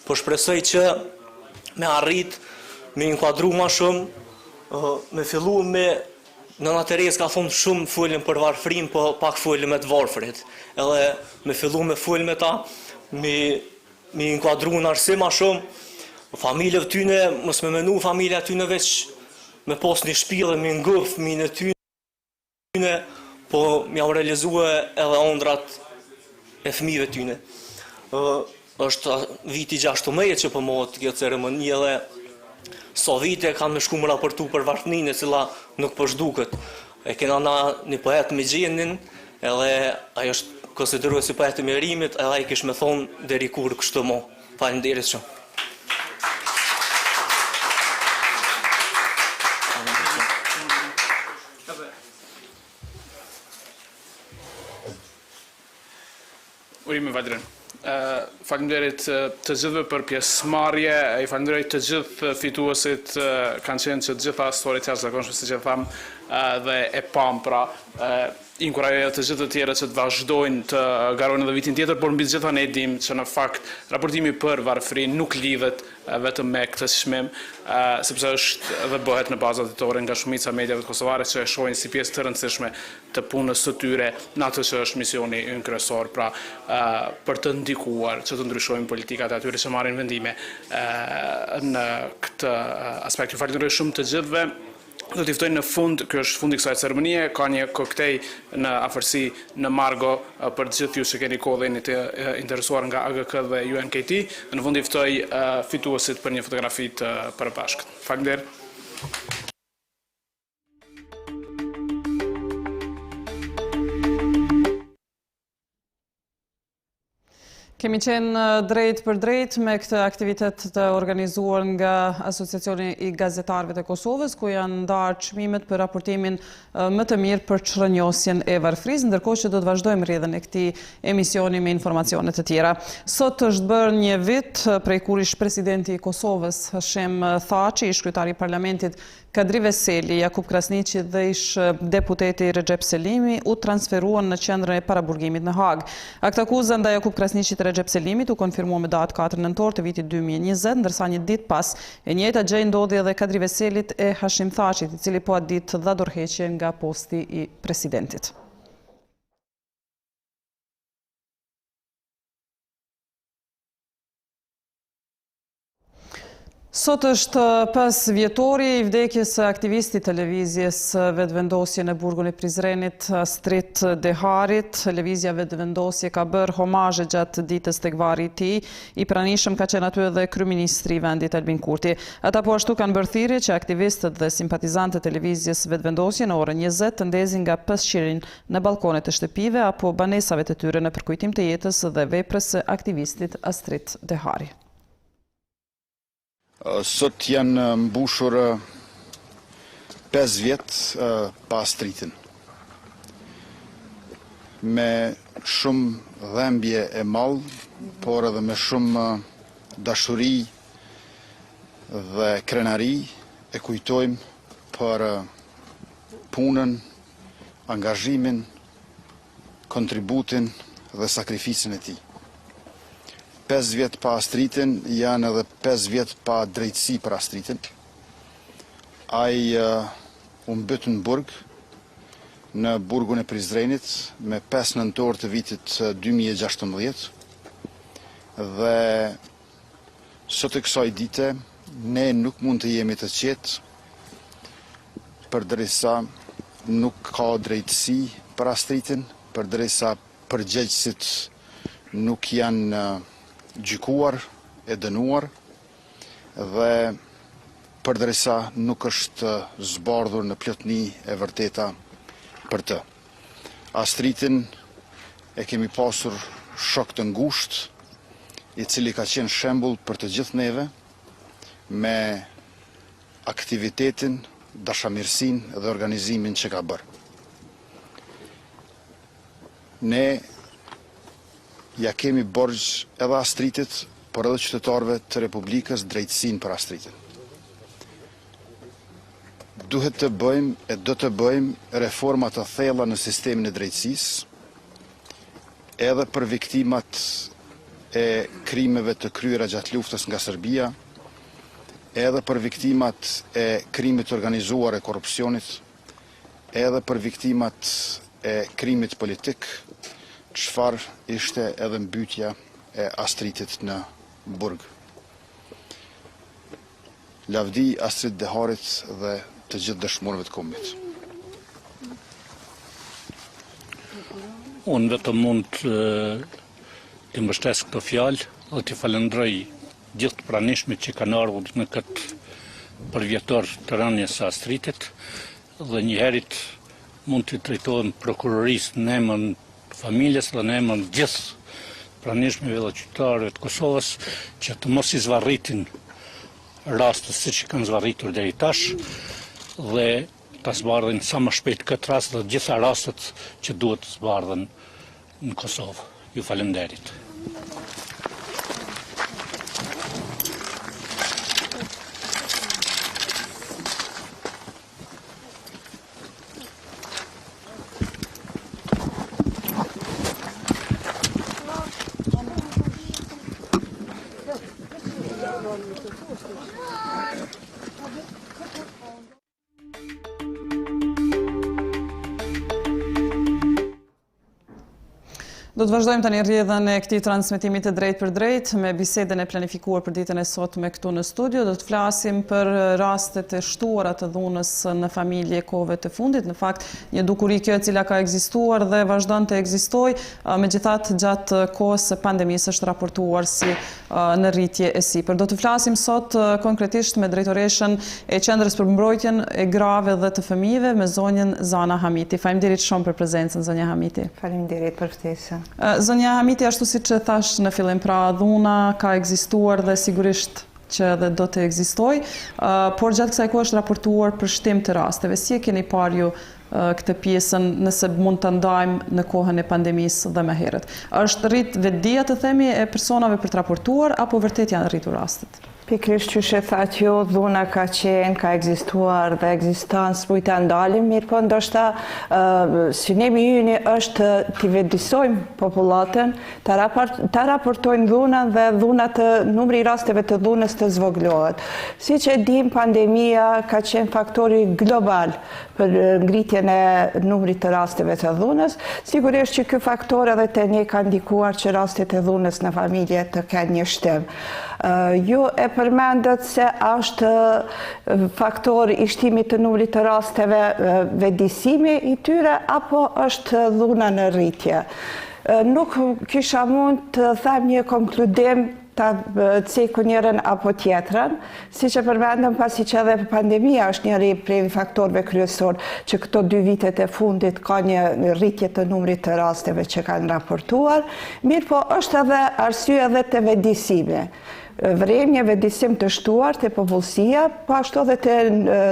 Po shpresoj që me arrit, me inkuadru ma shumë, me fillu me Nëna Teres ka thonë shumë folën për varfrin, po pak folën me të varfrit. Edhe me fillu me folën me ta, me inkuadru në arsim ma shumë, familjeve tyne, mos me menu familja tyne veç me pos një shpilë, me ngëf, me në tyne, po me jam realizue edhe ondrat e fëmijëve tyne. Është viti 16 që përmohet kjo ceremoni edhe so vite kanë me shku më raportu për varfninë e cila nuk përshduket. E kena na një poet me gjenin, edhe ajo është konsideruar si poet e mirimit, edhe ai kish me thonë deri kur kështu mo. Faleminderit shumë. Urime Valdrin. Faleminderit të gjithëve për pjesëmarrje, i faleminderoj të gjithë fituesit, kanë qenë që gjitha historit jashtëzakonshme si që tham dhe e pam, pra inkurajoj të gjithë të tjerë që të vazhdojnë të garojnë edhe vitin tjetër, por mbi të gjitha ne dim që në fakt raportimi për varfrin nuk lidhet vetëm me këtë çmim, sepse është dhe bëhet në bazë auditore nga shumica mediave të kosovare që e shohin si pjesë të rëndësishme të punës së tyre në atë që është misioni ynë kryesor, pra për të ndikuar që të ndryshojnë politikat e atyre që marrin vendime në këtë aspekt. Ju falenderoj shumë të gjithëve. Do t'i ftojnë në fund, kjo është fundi kësaj ceremonie, ka një koktej në afërsi në Margo për gjithë ju që keni kohë dhe jeni të interesuar nga AGK dhe UNKT. Në fund i ftoj fituesit për një fotografi të përbashkët. Faleminderit. Kemi qenë drejt për drejt me këtë aktivitet të organizuar nga Asociacioni i Gazetarëve të Kosovës, ku janë ndarë çmimet për raportimin më të mirë për çrënjosjen e varfrisë, ndërkohë që do të vazhdojmë rrjedhën e këtij emisioni me informacione të tjera. Sot është bërë një vit prej kur ish presidenti i Kosovës, Hashim Thaçi, ish kryetari i parlamentit Kadri Veseli, Jakub Krasniqi dhe ish deputeti Recep Selimi u transferuan në qendrën e paraburgimit në Hag. Aktakuza ndaj Jakub Krasniqit dhe Recep Selimit u konfirmua me datë 4 nëntor të vitit 2020, ndërsa një ditë pas e njëjta gjë ndodhi edhe Kadri Veselit e Hashim Thaçit, i cili po atë ditë dha dorëheqje nga posti i presidentit. Sot është 5 vjetori i vdekjes së aktivistit televizjes vetëvendosje në burgun e Prizrenit, Astrit Deharit. Televizja vetëvendosje ka bërë homazhe gjatë ditës tek varri i tij. I pranishëm ka qenë aty edhe kryeministri i vendit Albin Kurti. Ata po ashtu kanë bërë thirrje që aktivistët dhe simpatizantët e televizjes vetëvendosje në orën 20 të ndezin nga pasqirin në balkonet e shtëpive apo banesave të tyre në përkujtim të jetës dhe veprës së aktivistit Astrit Dehari. Sot janë mbushur 5 vjet pa Astritin. Me shumë dhembje e mall, por edhe me shumë dashuri dhe krenari e kujtojmë për punën, angazhimin, kontributin dhe sakrificën e tij. 5 vjet pa Astritin janë edhe 5 vjet pa drejtësi për Astritin. Ai u mbyt në burg, në burgun e Prizrenit me 5 nëntor të vitit 2016 dhe sot e kësaj dite ne nuk mund të jemi të qetë përderisa nuk ka drejtësi për Astritin, përderisa përgjegjësit nuk janë gjykuar e dënuar dhe përderisa nuk është zbardhur në plotëni e vërteta për të. Astritin e kemi pasur shok të ngushtë, i cili ka qenë shembull për të gjithë neve me aktivitetin, dashamirësinë dhe organizimin që ka bërë. Ne ja kemi borxh edhe Astritit, por edhe qytetarëve të Republikës drejtësinë për Astritin. Duhet të bëjmë e do të bëjmë reforma të thella në sistemin e drejtësisë, edhe për viktimat e krimeve të kryera gjatë luftës nga Serbia, edhe për viktimat e krimit organizuar e korrupsionit, edhe për viktimat e krimit politik, çfarë ishte edhe mbytja e Astritit në burg. Lavdi Astrit Deharit dhe të gjithë dëshmorëve të kombit. Unë vetëm mund të mbështes këto fjalë dhe të falenderoj gjithë të pranishmit që kanë ardhur në këtë përvjetor të rënies së Astritit dhe njëherit mund të drejtohem prokurorisë në emër të familjes dhe në emër gjithë pranishmeve dhe qytetarëve të Kosovës që të mos i zvarritin rastet siç i kanë zvarritur deri tash dhe ta zbardhin sa më shpejt këtë rast dhe gjitha rastet që duhet të zbardhen në Kosovë. Ju falenderit. Do të vazhdojmë tani rrjedhën e këtij transmetimi të drejt për drejt me bisedën e planifikuar për ditën e sotme këtu në studio. Do të flasim për rastet e shtuara të dhunës në familje kohëve të fundit. Në fakt, një dukuri kjo e cila ka ekzistuar dhe vazhdon të ekzistojë, megjithatë gjatë kohës së pandemisë është raportuar si në rritje e sipër. Do të flasim sot konkretisht me drejtoreshën e Qendrës për mbrojtjen e grave dhe të fëmijëve me zonjën Zana Hamiti. Faleminderit shumë për prezencën, zonja Hamiti. Faleminderit për ftesën. Zonja Hamiti, ashtu si që thash në fillim, pra dhuna ka ekzistuar dhe sigurisht që edhe do të ekzistoj, por gjatë kësaj kohë është raportuar për shtim të rasteve. Si e keni parë ju këtë pjesën nëse mund të ndajmë në kohën e pandemisë dhe më herët? Është rrit vetdia të themi e personave për të raportuar apo vërtet janë rritur rastet? Pikërisht që she tha që dhuna ka qenë, ka ekzistuar dhe ekziston, s'mujt ta ndalim, mirë po ndoshta synimi ynë është t'i vetëdijsojmë popullatën, ta raportojnë dhunën dhe numri i rasteve të dhunës të zvogëlohet. Siç e dim, pandemia ka qenë faktori global për ngritjen e numrit të rasteve të dhunës. Sigurisht që ky faktor edhe te ne ka ndikuar që rastet e dhunës në familje të kenë një shtim. Ju e përmendët se është faktor i shtimit të numrit të rasteve vetëdijsimi i tyre apo është dhuna në rritje. Nuk kisha mund të them një konkludim ta ceku njërën apo tjetrën, si që përmendëm pasi që edhe pandemia është njëri prej faktorëve kryesor që këto 2 vitet e fundit ka një rritje të numrit të rasteve që kanë raportuar, mirë po është edhe arsye edhe të vetëdijsimi. vremjeve disim të shtuar të popullsia, po ashtu edhe të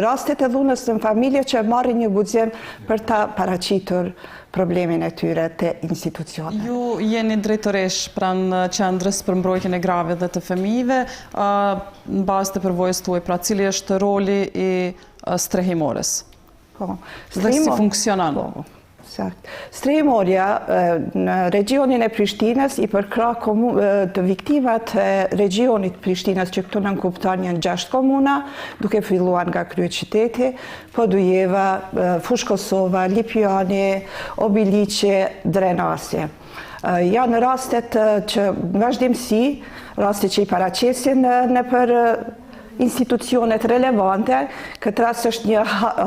rastet e dhunës në familje që marrin një guxim për ta paraqitur problemin e tyre të institucioneve. Ju jeni drejtoresh pranë qendrës për mbrojtjen e grave dhe të fëmijëve, në bazë të përvojës tuaj, pra cili është roli i strehimores? Dhe si funksionon? Strehimorja në regionin e Prishtinës i përkrah të viktimat e regionit Prishtinës që këtu nënkupton janë 6 komuna, duke filluar nga kryeqyteti, Podujeva, Fushë Kosova, Lipjani, Obiliqe, Drenasi. Janë rastet që vazhdimsi, rastet që i paraqesin në për institucionet relevante, këtë rast është një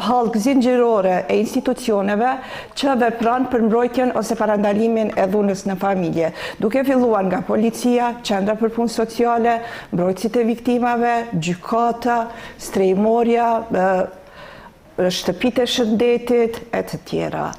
hallkë zinxhirore e institucioneve që vepron për mbrojtjen ose parandalimin e dhunës në familje, duke filluar nga policia, qendra për punë sociale, mbrojtësit e viktimave, gjykata, strehimorja, shtëpitë e shëndetit, e të tjera.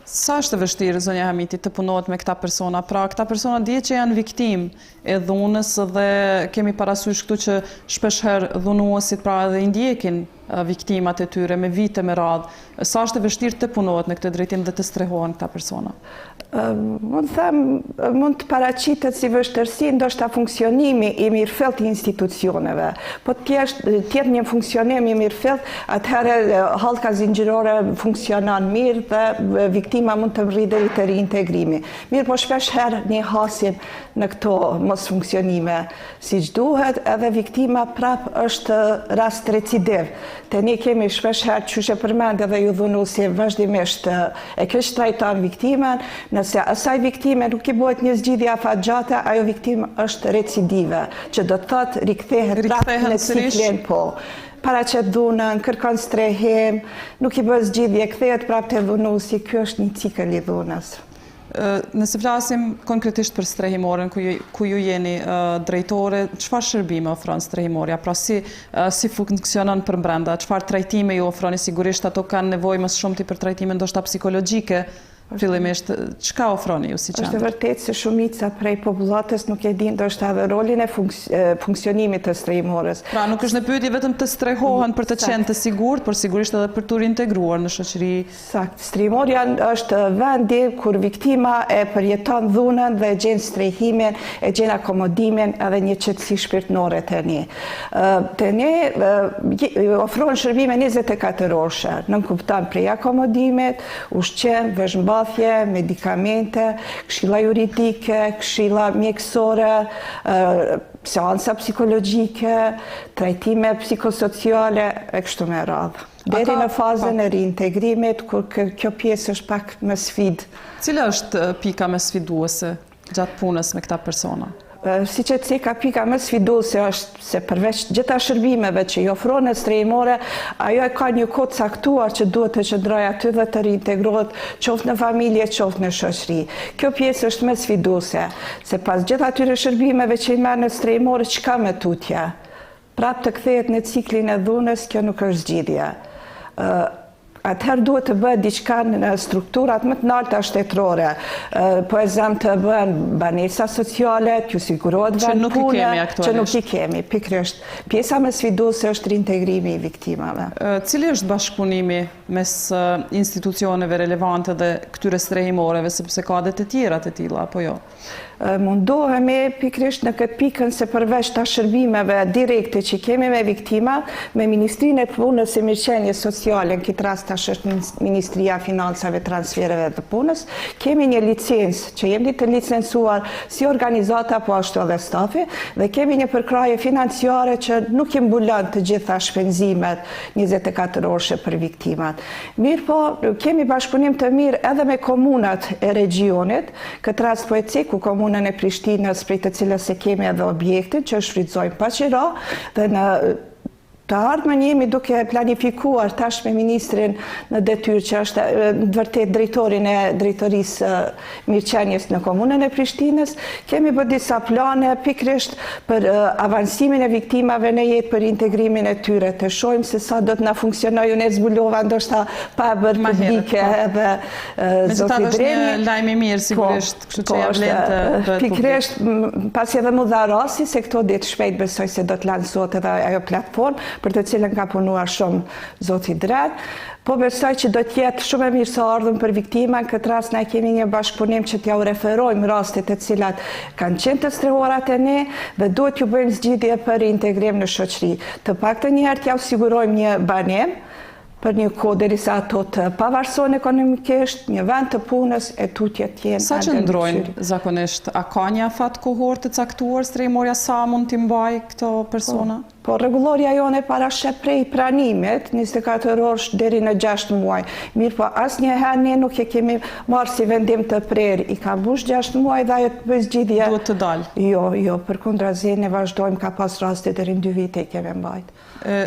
Sa është e vështirë, zonja Hamiti, të punohet me këta persona? Pra, këta persona dihet që janë viktimë e dhunës dhe kemi parasysh këtu që shpeshherë dhunuesit pra edhe i ndjekin viktimat e tyre me vite me radhë. Sa është e vështirë të punohet në këtë drejtim dhe të strehohen këta persona? Mund të paraqitet si vështirësi ndoshta funksionimi i mirëfillt i institucioneve. Po tjetë një funksionim i mirëfillt, atëherë hallka zinxhirore funksionon mirë dhe viktima mund të rrihet deri te reintegrimi. Mirë, po shpesh herë një hasim në këto mos funksionime siç duhet, edhe viktima prap është rast recidiv. Te ne kemi shpesh herë çuçi përmend edhe ju dhunuesi vazhdimisht e keq trajton viktimen. Nëse asaj viktime nuk i bëhet një zgjidhje afatgjate, ajo viktimë është recidive, që do të thotë rikthehet prapë në ciklin, po. Paraqet dhunën, kërkon strehim, nuk i bëhet zgjidhje, kthehet prapë te dhunuesi, ky është një cikël i dhunës. Nëse flasim konkretisht për strehimoren, ku ju jeni drejtore, çfarë shërbime ofron strehimorja? Pra si funksionon për brenda? Çfarë trajtime ju ofroni? Sigurisht ato kanë nevojë më shumë për trajtime ndoshta psikologjike. Fillimisht, çka ofroni ju si qendër? Është vërtet se shumica prej popullatës nuk e din ndoshta edhe rolin e funksionimit të strehimores. Pra nuk është në pyetje vetëm të strehohen për të qenë të sigurt, por sigurisht edhe për të reintegruar në shoqëri. Sakt. Strehimorja është vendi kur viktima e përjeton dhunën dhe e gjen strehimin, e gjen akomodimin edhe një qetësi shpirtërore te ne. Te ne ofron shërbime 24 orëshe, nënkupton prej akomodimit, ushqim, veshmbathje, medikamente, këshilla juridike, këshilla mjekësore, seansa psikologjike, trajtime psikosociale e kështu me radhë. Deri në fazën e reintegrimit, kur kjo pjesë është pak më sfidë. Cila është pika më sfiduese gjatë punës me këta persona? Si që të ka pika më sfiduese është se përveç gjitha shërbimeve që i ofron strehimore, ajo e ka një kohë caktuar që duhet të qëndrojë aty dhe të reintegrohet qoftë në familje, qoftë në shoqëri. Kjo pjesë është më sfiduese, se pas gjitha atyre shërbimeve që i merr në strehimore, çka më tutje? Prapë të kthehet në ciklin e dhunës, kjo nuk është zgjidhje. Atëherë duhet të bëhet diçka në strukturat më të larta shtetërore. Po exemple të bëhen banesa sociale, t'ju sigurohet vend pune, që nuk i kemi. Pikërisht, pjesa më sfiduese është reintegrimi i viktimave. Cili është bashkëpunimi mes institucioneve relevante dhe këtyre strehimoreve, sepse ka edhe të tjera të tilla, apo jo? Mundohemi pikërisht në këtë pikën se përveç të shërbimeve direkte që kemi me viktima, me Ministrinë e Punës e Mirëqenies Sociale, në këtë rast tash është Ministria Financave, Transfereve dhe Punës, kemi një licencë që jemi të licencuar si organizata po ashtu edhe stafi, dhe kemi një përkraje financiare që nuk i mbulon të gjitha shpenzimet 24 orëshe për viktimat. Mirë po, kemi bashkëpunim të mirë edhe me komunat e regionit, këtë rast po e ciku komunën e Prishtinës, prej të cilës e kemi edhe objektin që shfrytëzojmë pa qira, dhe në Të ardhmen jemi duke planifikuar tash me ministrin në detyrë që është në vërtet drejtorin e drejtorisë mirëqenies në komunën e Prishtinës. Kemi bërë disa plane pikrisht për avansimin e viktimave në jetë, për integrimin e tyre. Të shohim se sa do të na funksionojë. Unë zbulova ndoshta pa bërë publike edhe zoti Dreni. Një lajm i mirë sigurisht, kështu që ja vlen të bëhet publik. Pikrisht pasi edhe më dha rasti se këto ditë shpejt besoj se do të lansohet edhe ajo platformë për të cilën ka punuar shumë zoti Dren, po besoj që do t'jetë shumë e mirë së ardhëm për viktima. Në këtë rast ne kemi një bashkëpunim që t'ja u referojmë rastet të cilat kanë qenë të strehuarat e ne dhe duhet ju bëjmë zgjidhje për integrim në shoqëri. Të paktën një herë t'ja u sigurojmë një banem për një kohë derisa ato të pavarësohen ekonomikisht, një vend të punës e tutje t'jenë. Sa që ndrojnë zakonisht? A ka një afat kohor të caktuar strehimorja sa mund t'i mbaj këto persona? Po, rregulloria jone parashep prej pranimit, 24 orësh deri në 6 muaj. Mirë po, asnjëherë ne nuk e kemi marrë si vendim të prerë. I ka mbush 6 muaj dhe ajo të bëj zgjidhje. Duhet të dalë? Jo, përkundrazi ne vazhdojmë, ka pas raste deri në 2 vite i kemi mbajt.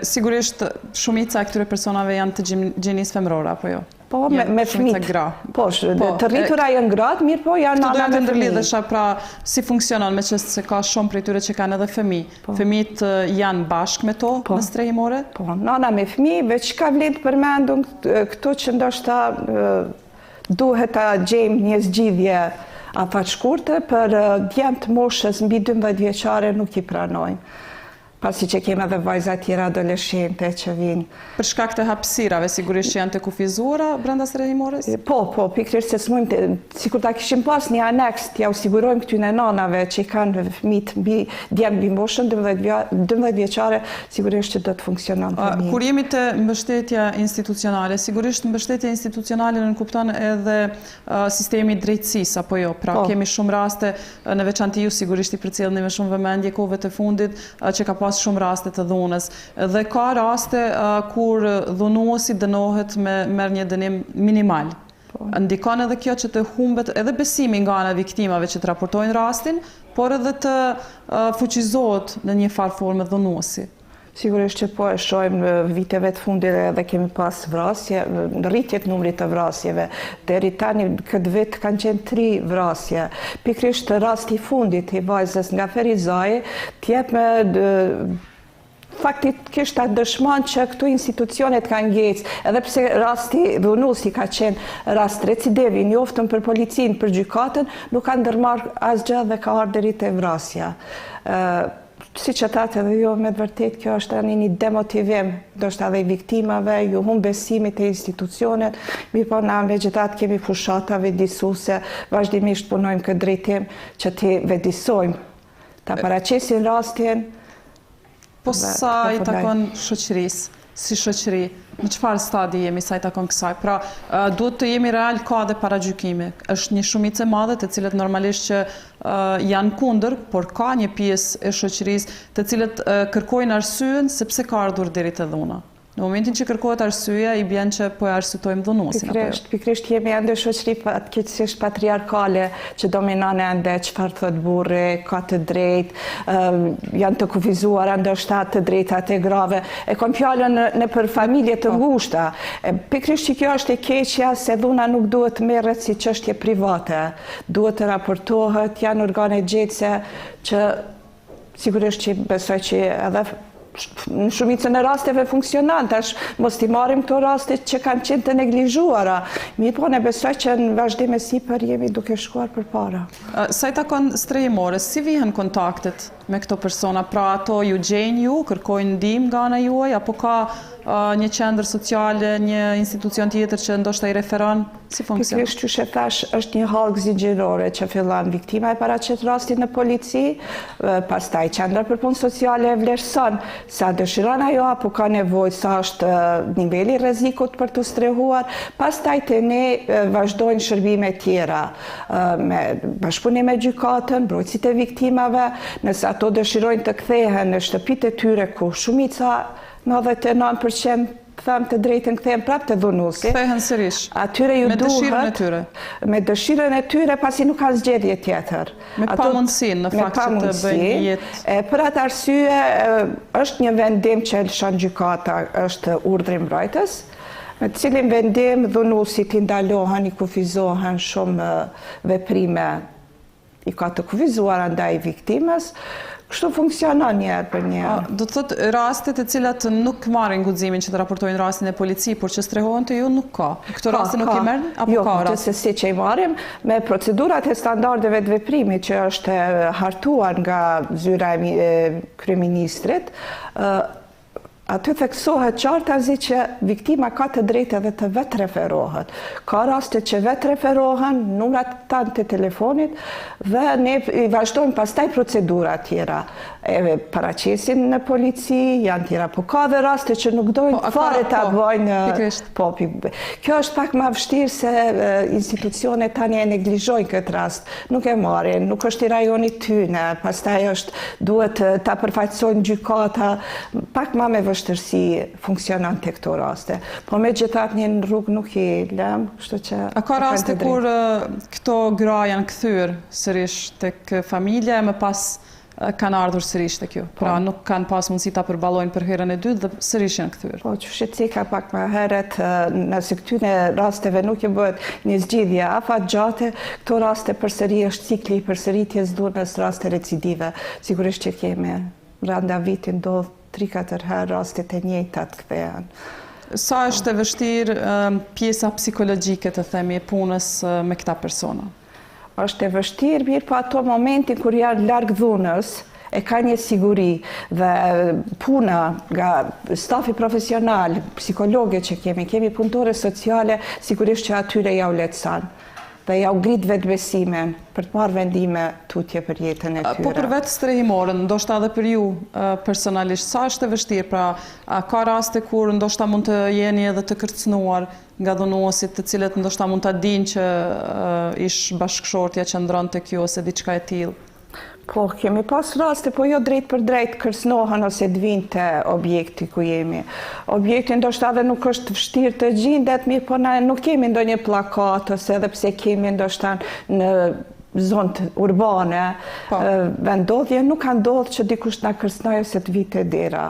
Sigurisht, shumica e këtyre personave janë të gjinisë femërore, apo jo? Po, me fëmijë. Po, të rritura janë gratë, mirë po janë nana me fëmijë. Të ndërlidhesha, pra, si funksionon, me qësë se ka shumë prej tyre që kanë edhe fëmijë. Fëmijët janë bashkë me to në strehimore? Po, nana me fëmijë, veç ka vlen të përmendun këto që ndoshta duhet ta gjejmë një zgjidhje afatshkurte për djemt moshës mbi 12 vjeçare nuk i pranojmë. Pasi që kemi edhe vajza tjera adoleshente që vinë. Për shkak të hapësirave, sigurisht që janë të kufizuara brenda strehimores? Po, pikërisht se smujmë, sikur ta kishim pas një aneks, t'ja u sigurojmë këtyne nanave që i kanë fëmijë mbi moshën 12 vjeçare, sigurisht që do të funksionon të mirë. Kur jemi të mbështetja institucionale, sigurisht mbështetja institucionale nënkupton edhe sistemi i drejtësisë, apo jo? Pra, kemi shumë raste, në veçantë ju sigurisht i përcjellni me shumë vëmendje kohëve të fundit, që ka shumë raste të dhunës dhe ka raste kur dhunuesi dënohet me merr një dënim minimal. Ndikon edhe kjo që të humbet edhe besimi nga ana e viktimave që të raportojnë rastin, por edhe të fuqizohet në një farë forme dhunuesi. Sigurisht që po e shohim në viteve të fundit edhe kemi pas vrasje, rritjet numrit të vrasjeve. Deri tani këtë vit kanë qenë 3 vrasje. Pikrisht rasti i fundit i vajzës nga Ferizaj, t'jep me faktikisht atë dëshmon që këtu institucionet kanë ngecë, edhe pse rasti dhunuesi ka qenë rast recidiv i njoftën për policinë, për gjykatën, nuk kanë ndërmarrë asgjë dhe ka ardhur deri te vrasja. Si që tatë edhe jo, me të vërtet, kjo është një demotivim, ndoshta edhe i viktimave, ju humb besimit e institucionet, mirë po na megjithatë kemi fushata vëdësuese, vazhdimisht punojmë këtë drejtim që t'i vëdësojmë, ta paraqesim rastin. Po sa i takon shoqërisë, si shoqëri, në çfarë stadi jemi sa i takon kësaj? Pra, duhet të jemi real, ka dhe paragjykime. Është një shumicë e madhe të cilët normalisht që janë kundër, por ka një pjesë e shoqërisë të cilët kërkojnë arsyeën sepse ka ardhur deri te dhuna. Në momentin që kërkohet arsyeja, i bjen që po e arsytojmë dhunuesin. Pikrisht jemi ende shoqëri fatkeqësisht patriarkale që dominon ende çfarë thot burri, ka të drejtë, janë të kufizuara ndoshta të drejtat e grave. E kam fjalën nëpër familje të ngushta. Pikrisht që kjo është e keqja se dhuna nuk duhet merret si çështje private. Duhet të raportohet, janë organe gjetse që sigurisht që besoj që edhe në shumicën e rasteve funksionon, tash mos t'i marrim këto raste që kanë qenë të neglizhuara. Mirë po, ne besoj që në vazhdim e sipër jemi duke shkuar përpara. Sa i takon strehimores, si vihen kontaktet me këto persona? Pra ato ju gjejnë ju, kërkojnë ndihmë nga ana juaj, apo ka një qendër sociale, një institucion tjetër që ndoshta i referon? Si funksionon? Pikrisht që thash, është një hallgë zinxhirore që fillon viktima e paraqet rastin në polici, pastaj qendra për punë sociale e vlerëson sa dëshiron ajo apo ka nevojë, sa është niveli i rrezikut për të strehuar, pastaj te ne vazhdojnë shërbime tjera, me bashkëpunim me gjykatën, mbrojtësit e viktimave, nëse ato dëshirojnë të kthehen në shtëpitë e tyre ku shumica 99% them të drejtën kthehen prapë te dhunuesi. Kthehen sërish. Atyre ju duhet me dëshirën e tyre. Me dëshirën e tyre, pasi nuk kanë zgjedhje tjetër. Me pamundësinë në fakt që të bëjnë jetë. Për atë arsye është një vendim që lëshon gjykata, është urdhri mbrojtës, me të cilin vendim dhunuesit i ndalohen, i kufizohen shumë veprime i ka të kufizuar ndaj viktimës. Kështu funksionon njerë për njerë. Do të thotë rastet e cilat nuk marrin guximin që të raportojnë rastin e polici, por që strehohen të ju nuk ka. Këto raste nuk i merren apo jo, ka raste? Jo, gjithsesi që i marrim me procedurat e standardeve të veprimit që është hartuar nga zyra e kryeministrit, aty theksohet qartazi që viktima ka të drejtë edhe të vetë referohet. Ka raste që vetë referohen, numrat tanë të telefonit, dhe ne i vazhdojmë pastaj procedura tjera. Paraqesin në polici, janë tjera, po ka dhe raste që nuk dojnë fare ta bëjnë. Kjo është pak ma vështirë se institucionet tani e neglizhojnë këtë rast. Nuk e marrin, nuk është i rajonit tyne, pastaj duhet ta përfaqësojnë gjykata, pak ma me vështërsi funksionan të këto raste. Po me gjithat një në rrugë nuk i lem, kështu që... A ka raste kur këto gra janë këthyr sërish tek familja e më pas kanë ardhur sërish të kjo? Pra nuk kanë pas mundësi ta përballojnë për herën e dytë dhe sërish janë këthyr? Po, që shqetësika pak më heret, nëse këtyne rasteve nuk i bëhet një zgjidhje afat gjate, këto raste përsëri është cikli i përsëritjes dhunës raste recidive. Sigurisht që kemi randa vitin ndodh 3-4 herë rastet e njëjtat kthehen. Sa është e vështirë pjesa psikologjike të themi e punës me këta persona? Është e vështirë, mirë po ato momentin kur janë larg dhunës, e ka një siguri dhe puna nga stafi profesional, psikologe që kemi punëtore sociale, sigurisht që atyre ja u lehtëson dhe ja u ngrit vetbesimin për të marrë vendime tutje për jetën e tyre. Po për vetë strehimorën, ndoshta edhe për ju personalisht, sa është e vështirë? Pra, ka raste kur ndoshta mund të jeni edhe të kërcënuar nga dhunuesit, të cilët ndoshta mund ta dinë që ish bashkëshortja që ndron tek ju ose diçka e tillë. Po, kemi pas raste, po jo drejt për drejt kërcënohen ose të vinë te objekti ku jemi. Objekti ndoshta edhe nuk është vështirë të gjendet, mirë po na nuk kemi ndonjë plakat ose edhe pse kemi ndoshta në zonë urbane, vendodhje nuk ka ndodhur që dikush na kërcënojë ose të vite dera.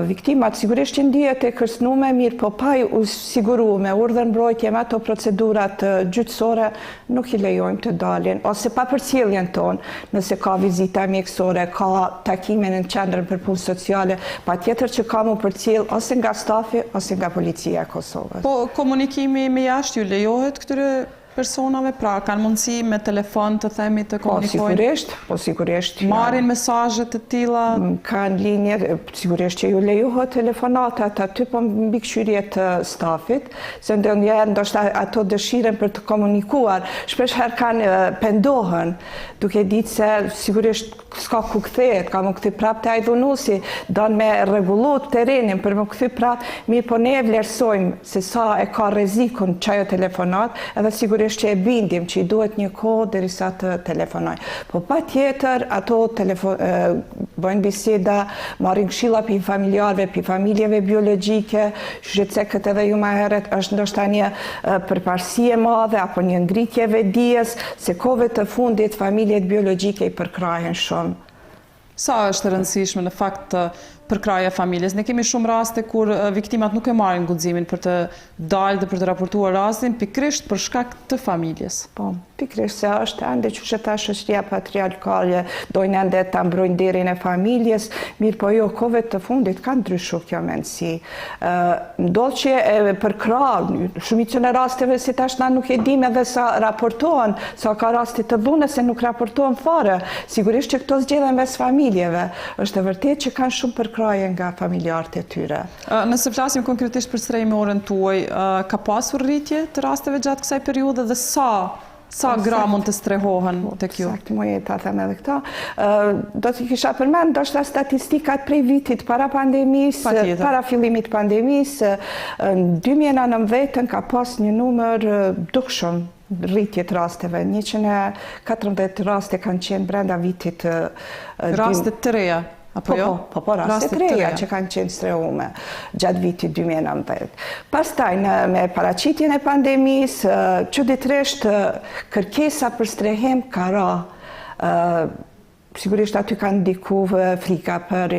Viktimat sigurisht që ndihet e kërcënuar, mirë po pa u siguruar me urdhër mbrojtje me ato procedurat gjyqësore nuk i lejojmë të dalin, ose pa përcjelljen tonë, nëse ka vizita mjekësore, ka takime në qendrën për punë sociale, patjetër që ka mu përcjell ose nga stafi ose nga policia e Kosovës. Po komunikimi me jashtë ju lejohet këtyre personave, pra kanë mundësi me telefon të themi të komunikojnë? Po sigurisht. Marrin mesazhe të tilla? Kanë linje, sigurisht që ju lejohet telefonatat aty, po mbi këshyrje të stafit, se ndonjëherë ndoshta ato dëshiren për të komunikuar, shpesh herë kanë pendohen, duke ditë se sigurisht s'ka ku kthehet, ka më kthy prapë te ai dhunuesi, don me rregullu terrenin për më kthy prapë, mirë po ne vlerësojmë se sa e ka rrezikun çajo telefonat, edhe sigurisht që e bindim që i duhet një kohë derisa të telefonoj. Po patjetër ato bëjnë biseda, marrin këshilla pi familjarëve, pi familjeve biologjike, shqetëse këtë edhe ju më herët është ndoshta një përparësi e madhe apo një ngritje vetdijes se kohëve të fundit familjet biologjike i përkrahen shumë. Sa është e rëndësishme në fakt përkraja familjes? Ne kemi shumë raste kur viktimat nuk e marrin guximin për të dalë dhe për të raportuar rastin pikërisht për shkak të familjes. Po, pikërisht se është ende që ta shoqëria patriarkale dojnë ende ta mbrojnë derin e familjes, mirë po jo kohëve të fundit ka ndryshuar kjo mendësi. Ndodh që përkrah shumicën e rasteve si tash na nuk e dimë edhe sa raportohen, sa ka raste të dhunës se nuk raportohen fare. Sigurisht që këto zgjedhen mes familjeve. Është e vërtetë që kanë shumë përkraje nga familjarët e tyre. Nëse flasim konkretisht për strehimorën tuaj, ka pasur rritje të rasteve gjatë kësaj periudhe dhe sa gra mund të strehohen tek ju? Saktë, më ta them edhe këta. Do të kisha përmend ndoshta statistikat prej vitit para pandemisë, para fillimit të pandemisë, në 2019 ka pas një numër dukshëm rritje të rasteve, 114 raste kanë qenë brenda vitit. Raste të reja? Apo jo? Po, rastet reja që kanë qenë streume gjatë vitit 2019. Pastaj, me paraqitjen e pandemisë, çuditërisht kërkesa për strehim ka ra. Sigurisht aty kanë ndiku frika për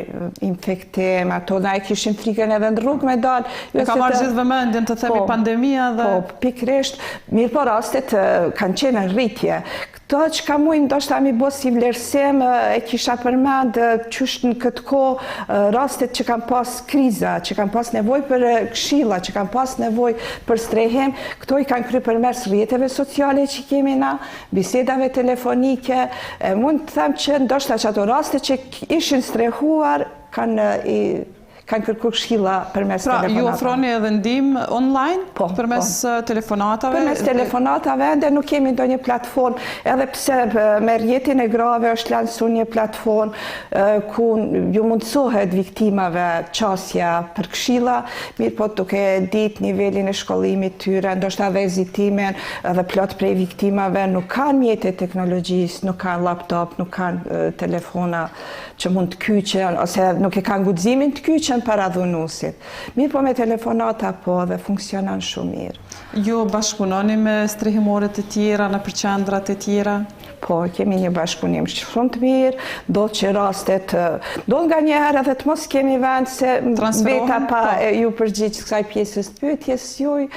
infektim, ato na e kishin frikën edhe në rrugë me dalë. Ka marrë gjithë vëmendjen të themi pandemia dhe... Po, pikrisht, mirë po rastet kanë qenë në rritje. Këto që ka mujnë ndoshta mi bo si vlerësim, e kisha përmend qysh në këtë kohë rastet që kanë pas kriza, që kanë pas nevoj për këshilla, që kanë pas nevoj për strehim, këto i kanë kry përmes rrjeteve sociale që kemi na, bisedave telefonike, mund të them që ndoshta që ato raste që ishin strehuar kanë kërku këshilla përmes telefonatave. Pra, ju ofroni edhe ndihmë online? Përmes telefonatave? Përmes telefonatave, ende nuk kemi ndonjë platformë, edhe pse me rrjetin e grave është lansu një platformë ku ju mundsohet viktimave qasja për këshilla, mirë po duke ditë nivelin e shkollimit tyre, ndoshta edhe hezitimin, edhe plot prej viktimave nuk kanë mjete teknologjisë, nuk kanë laptop, nuk kanë telefona që mund të kyqen, ose nuk e kanë guximin të kyqen para dhunusit. Mirë po me telefonata po dhe funksionan shumë mirë. Ju bashkëpunoni me strehimorët e tjera në përqendrat e tjera? Po, kemi një bashkëpunim shumë të mirë, do që rastet, do nga njëherë edhe të mos kemi vend se beta pa ju përgjigjë kësaj pjesës të pyetjes juj,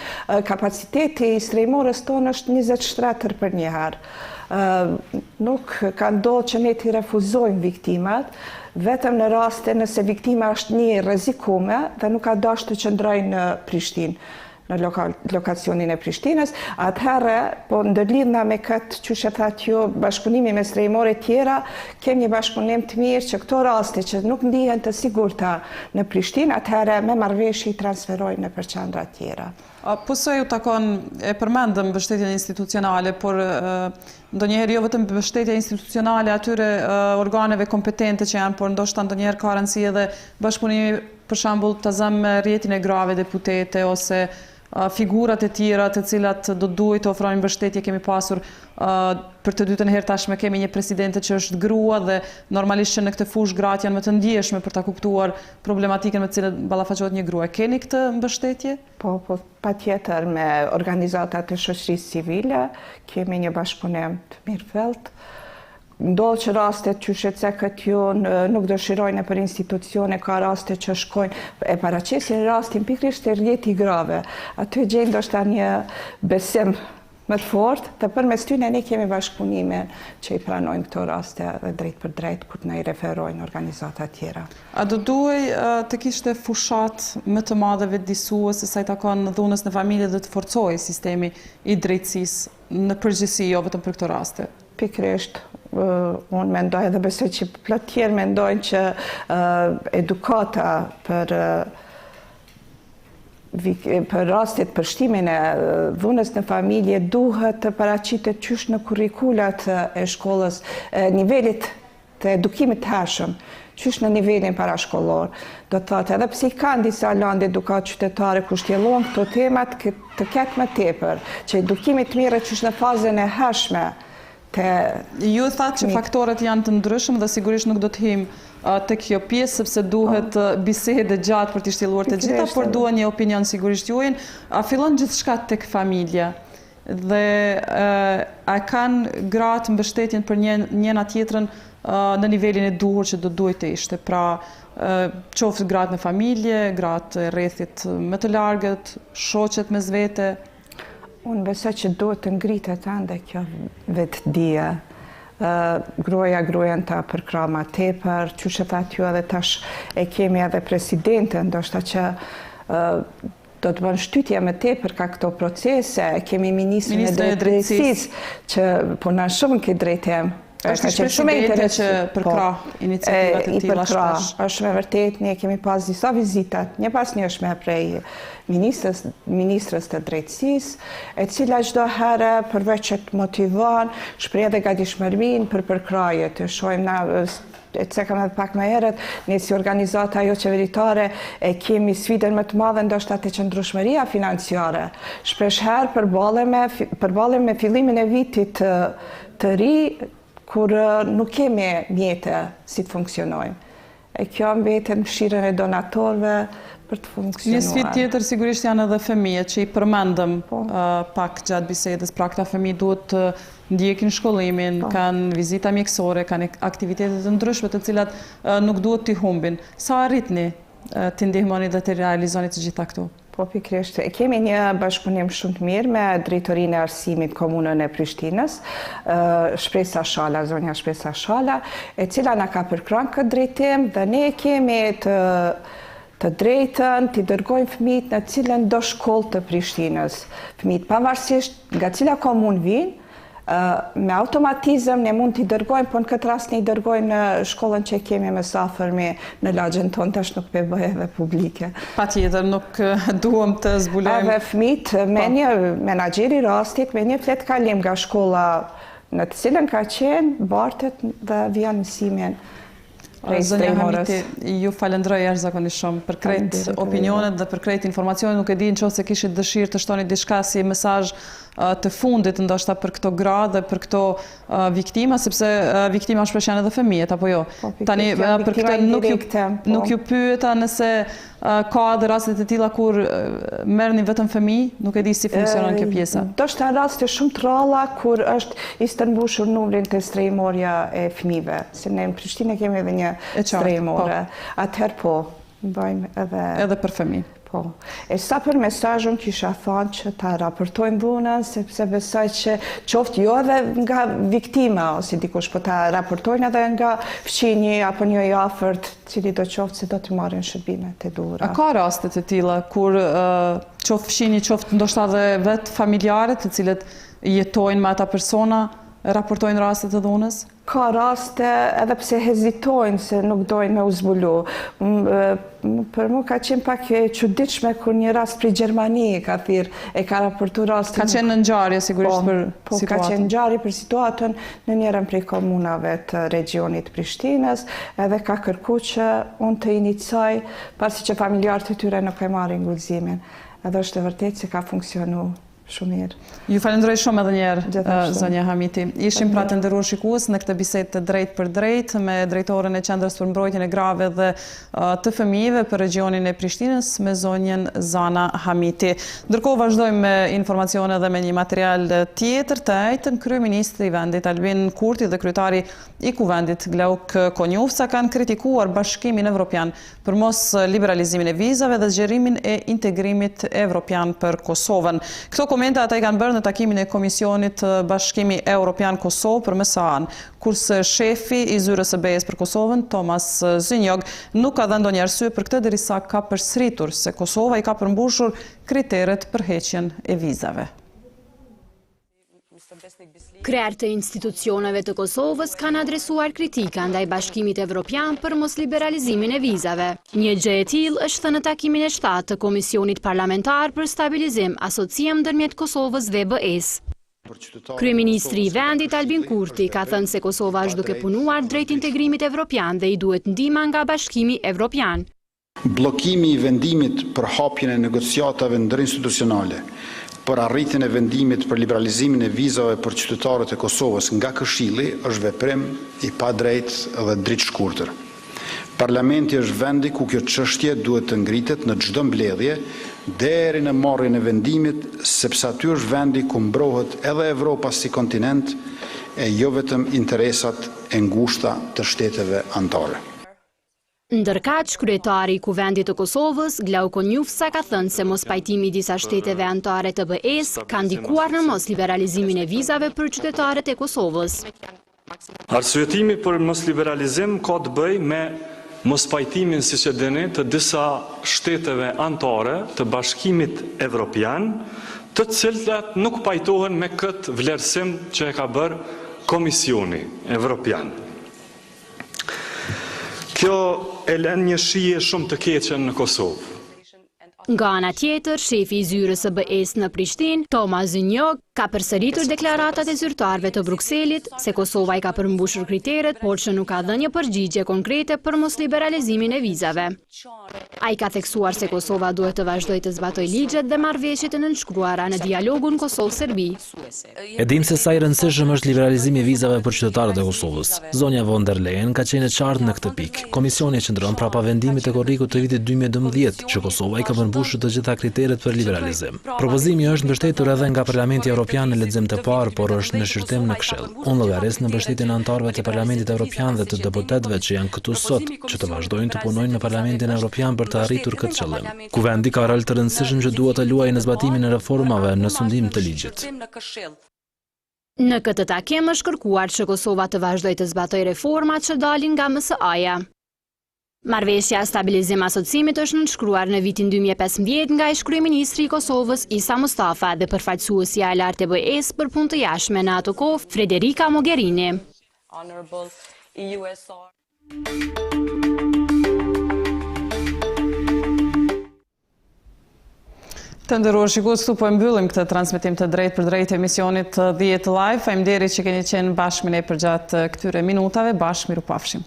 kapaciteti i strehimorës tonë është 20 shtretër për njëherë. Nuk ka ndodhur që ne t'i refuzojmë viktimat, vetëm në raste nëse viktima është një rrezikume dhe nuk ka dashur të qëndrojë në Prishtinë, në lokacionin e Prishtinës, atëherë, po ndërlidhna me këtë që e thatë ju bashkëpunimi me strehimore tjera, kemi një bashkëpunim të mirë që këto raste që nuk ndihen të sigurta në Prishtinë, atëherë me marrëveshje i transferojnë në përqendra tjera. Pëso ju takon, e përmendëm mbështetjen institucionale, por ndonjëherë jo vetëm mbështetja institucionale atyre organeve kompetente që janë, por ndoshta ndonjëherë ka rëndësi edhe bashkëpunimi për shembull të zëmë me rrjetin e grave deputete ose figurat e tjera të cilat do duhet të ofrojnë mbështetje. Kemi pasur për të dytën herë tashme kemi një presidente që është grua dhe normalisht që në këtë fushë gratë janë më të ndjeshme për ta kuptuar problematikën me të cilën ballafaqohet një grua. Keni këtë mbështetje? Po, patjetër me organizatat e shoqërisë civile kemi një bashkëpunim të mirëfillt. Ndodhë që rastet që shqetëseket ju nuk dëshirojnë për institucione, ka rastet që shkojnë e paraqesin rastin pikrisht e rrjeti grave. Aty gjejnë ndoshta një besim më të fortë, dhe përmes tyre ne kemi bashkëpunime që i pranojnë këto raste dhe drejt për drejt kur na i referojnë organizata tjera. A do duhej të kishte fushat më të madhe vetëdijsuese sa i takon dhunës në familje dhe të forcojë sistemi i drejtësisë në përgjithësi, jo vetëm për këto raste? Pikrisht, unë mendoj dhe besoj që plot tjerë mendojnë që edukata për rastet për shtimin e dhunës në familje duhet të paraqitet qysh në kurrikulat e shkollës, nivelit të edukimit të hershëm, qysh në nivelin parashkollor. Do të thotë edhe pse kanë disa lande edukat qytetare ku shtjellohen këto temat të ketë më tepër, që edukimi të mirë qysh në fazën e hershme. Ju thatë që faktorët janë të ndryshëm dhe sigurisht nuk do të him të kjo pjesë, sepse duhet bisede gjatë për të shtjelluar të gjitha, por duhet një opinion sigurisht juajin. A fillon gjithçka tek familja dhe a kanë gratë mbështetjen për njëna tjetrën në nivelin e duhur që do duhet të ishte? Pra, qoftë gratë në familje, gratë e rrethit më të largët, shoqet mes vete? Unë besoj që duhet të ngritet ende kjo vetëdia. Gruaja ta përkra ma tepër, që që thatë ju edhe tash e kemi edhe presidentën, ndoshta që do të bënë shtytje më tepër ka këto procese, kemi ministrin e drejtësisë që punon shumë në këtë drejtim. Është presidente që përkra iniciativat e tilla shpesh. Është me vërtet, ne kemi pas disa vizitat, një pas një është me prej ministrës të drejtësisë, e cila çdo herë përveç që të motivon, shpreh edhe gatishmërinë për përkraje, të shohim na e cekam edhe pak më herët, ne si organizata jo qeveritare e kemi sfidën më të madhe ndoshta te qëndrueshmëria financiare. Shpesh herë përballem me fillimin e vitit të ri, kur nuk kemi mjete si të funksionojmë. e kjo mbeten mëshirën e donatorëve për të funksionuar. Një sfidë tjetër sigurisht janë edhe fëmijët që i përmendëm pak gjatë bisedës, pra këta fëmijë duhet të ndjekin shkollimin, kanë vizita mjekësore, kanë aktivitetet të ndryshme të cilat nuk duhet t'i humbin. Sa arritni t'i ndihmoni dhe t'i realizoni të gjitha këtu? Po, pikrisht. Kemi një bashkëpunim shumë të mirë me drejtorinë e arsimit komunën e Prishtinës, Shpresa Shala, zonja Shpresa Shala, e cila na ka përkrahur këtë drejtim dhe ne kemi të drejtën t'i dërgojmë fëmijët në cilën do shkollë të Prishtinës. Fëmijët pavarësisht nga cila komunë vinë, me automatizëm ne mund t'i dërgojmë, po në këtë rast ne i dërgojmë në shkollën që kemi më së afërmi në lagjen tonë, tash nuk po bëhet edhe publike. Patjetër, nuk duam të zbulojmë. Edhe fëmijët me një menaxheri rastit, me një flet kalim nga shkolla në të cilën ka qenë, bartet dhe vjen mësimin. Zonja Hamiti, ju falenderoj jashtëzakonisht shumë për krejt opinionet dhe për krejt informacionet. Nuk e di nëse kishit dëshirë të shtoni diçka si mesazh të fundit ndoshta për këto gra dhe për këto viktima, sepse viktima shpesh janë edhe fëmijët, apo jo? Tani për këtë nuk ju pyeta nëse ka edhe raste të tilla kur merrni vetëm fëmijë, nuk e di si funksionon kjo pjesa. Ndoshta raste shumë të rralla kur është i stërmbushur numrin të strehimorja e fëmijëve, se ne në Prishtinë kemi edhe një strehimore. Atëherë po, bëjmë edhe për fëmijë. Po. E sa për mesazhun kisha thënë që ta raportojnë dhunën, sepse besoj që qoftë jo edhe nga viktima ose dikush, po ta raportojnë edhe nga fëmijë apo një i afërt, cili do qoftë se do të marrin shërbimet e duhura. A ka raste të tilla kur qoftë fëmijë, qoftë ndoshta edhe vetë familjarët të cilët jetojnë me ata persona, raportojnë raste të dhunës? Ka raste edhe pse hezitojnë se nuk dojnë me u zbulu. Për mu ka qenë pak e çuditshme kur një rast prej Gjermani e ka raportuar rastin. Ka qenë në ngjarje sigurisht për situatën. Ka qenë ngjarje për situatën në njërin prej komunave të regionit Prishtinës, edhe ka kërkuar që unë të inicoj pasi që familjarët e tyre nuk e marrin guximin. Edhe është e vërtetë se ka funksionuar shumë mirë. Ju falenderoj shumë edhe njerë, zonja Hamiti. Ishim pra të nderuar shikues në këtë bisedë të drejt për drejt me drejtoren e Qendrës për mbrojtjen e grave dhe të fëmijëve për regionin e Prishtinës me zonjën Zana Hamiti. Ndërkohë vazhdojmë me informacione dhe me një material tjetër të njëjtën. Kryeministri i vendit Albin Kurti dhe kryetari i kuvendit Glauk Konjufsa kanë kritikuar Bashkimin Evropian për mos liberalizimin e vizave dhe zgjerimin e integrimit evropian për Kosovën. Këto komente ata i kanë bërë në takimin e Komisionit Bashkimi Evropian Kosovë për Mesahan, kurse shefi i zyrës së BE-s për Kosovën, Tomas Zinjog, nuk ka dhënë ndonjë arsye për këtë derisa ka përsëritur se Kosova i ka përmbushur kriteret për heqjen e vizave. Krerët e institucioneve të Kosovës kanë adresuar kritika ndaj Bashkimit Evropian për mos liberalizimin e vizave. Një gjë e tillë është thënë në takimin e 7 të Komisionit Parlamentar për Stabilizim Asociem ndërmjet Kosovës dhe BE-s. Kryeministri i vendit Albin Kurti ka thënë se Kosova është duke punuar drejt integrimit evropian dhe i duhet ndihma nga Bashkimi Evropian. Bllokimi i vendimit për hapjen e negociatave ndërinstitucionale për arritjen e vendimit për liberalizimin e vizave për qytetarët e Kosovës nga Këshilli është veprim i padrejtë dhe dritshkurtër. Parlamenti është vendi ku kjo çështje duhet të ngritet në çdo mbledhje deri në marrjen e vendimit, sepse aty është vendi ku mbrohet edhe Evropa si kontinent e jo vetëm interesat e ngushta të shteteve anëtare. Ndërkaq, kryetari i kuvendit të Kosovës, Glauk Konjufsa, ka thënë se mos pajtimi i disa shteteve anëtare të BE-s ka ndikuar në mos liberalizimin e vizave për qytetarët e Kosovës. Arsyetimi për mos liberalizim ka të bëjë me mos pajtimin, siç e dini, të disa shteteve anëtare të Bashkimit Evropian, të cilat nuk pajtohen me këtë vlerësim që e ka bërë Komisioni Evropian. Kjo e lën një shije shumë të keqe në Kosovë. Nga ana tjetër, shefi i zyrës së BE-s në Prishtinë, Tomas Zinjog, Ka përsëritur deklaratat e zyrtarëve të Brukselit se Kosova i ka përmbushur kriteret, por që nuk ka dhënë një përgjigje konkrete për mos liberalizimin e vizave. Ai ka theksuar se Kosova duhet të vazhdojë të zbatojë ligjet dhe marrëveshjet e nënshkruara në dialogun Kosovë-Serbi. E dim se sa i rëndësishëm është liberalizimi i vizave për qytetarët e Kosovës. Zonja von der Leyen ka qenë e qartë në këtë pikë. Komisioni qëndron prapa vendimit të korrikut të vitit 2012 që Kosova i ka përmbushur të gjitha kriteret për liberalizim. Propozimi është mbështetur edhe nga Parlamenti Evropian në lexim të parë, por është në shqyrtim në Këshill. Unë llogaris në mbështetjen e anëtarëve të Parlamentit Evropian dhe të deputetëve që janë këtu sot, që të vazhdojnë të punojnë në Parlamentin Evropian për të arritur këtë qëllim. Kuvendi ka rol të rëndësishëm që duhet të luajë në zbatimin e reformave në sundim të ligjit. Në këtë takim është kërkuar që Kosova të vazhdojë të zbatojë reformat që dalin nga MSA-ja. Marrëveshja stabilizim asociimit është nënshkruar në vitin 2015 nga ish-kryeministri i Kosovës Isa Mustafa dhe përfaqësuesja e lartë e BE-s për punë të jashtme në atë kohë, Frederica Mogherini. Të nderuar shikues, këtu po e mbyllim këtë transmetim të drejt për drejt emisionit 10 live. Faleminderit që keni qenë bashkë me ne përgjatë këtyre minutave. Bashkë, mirupafshim.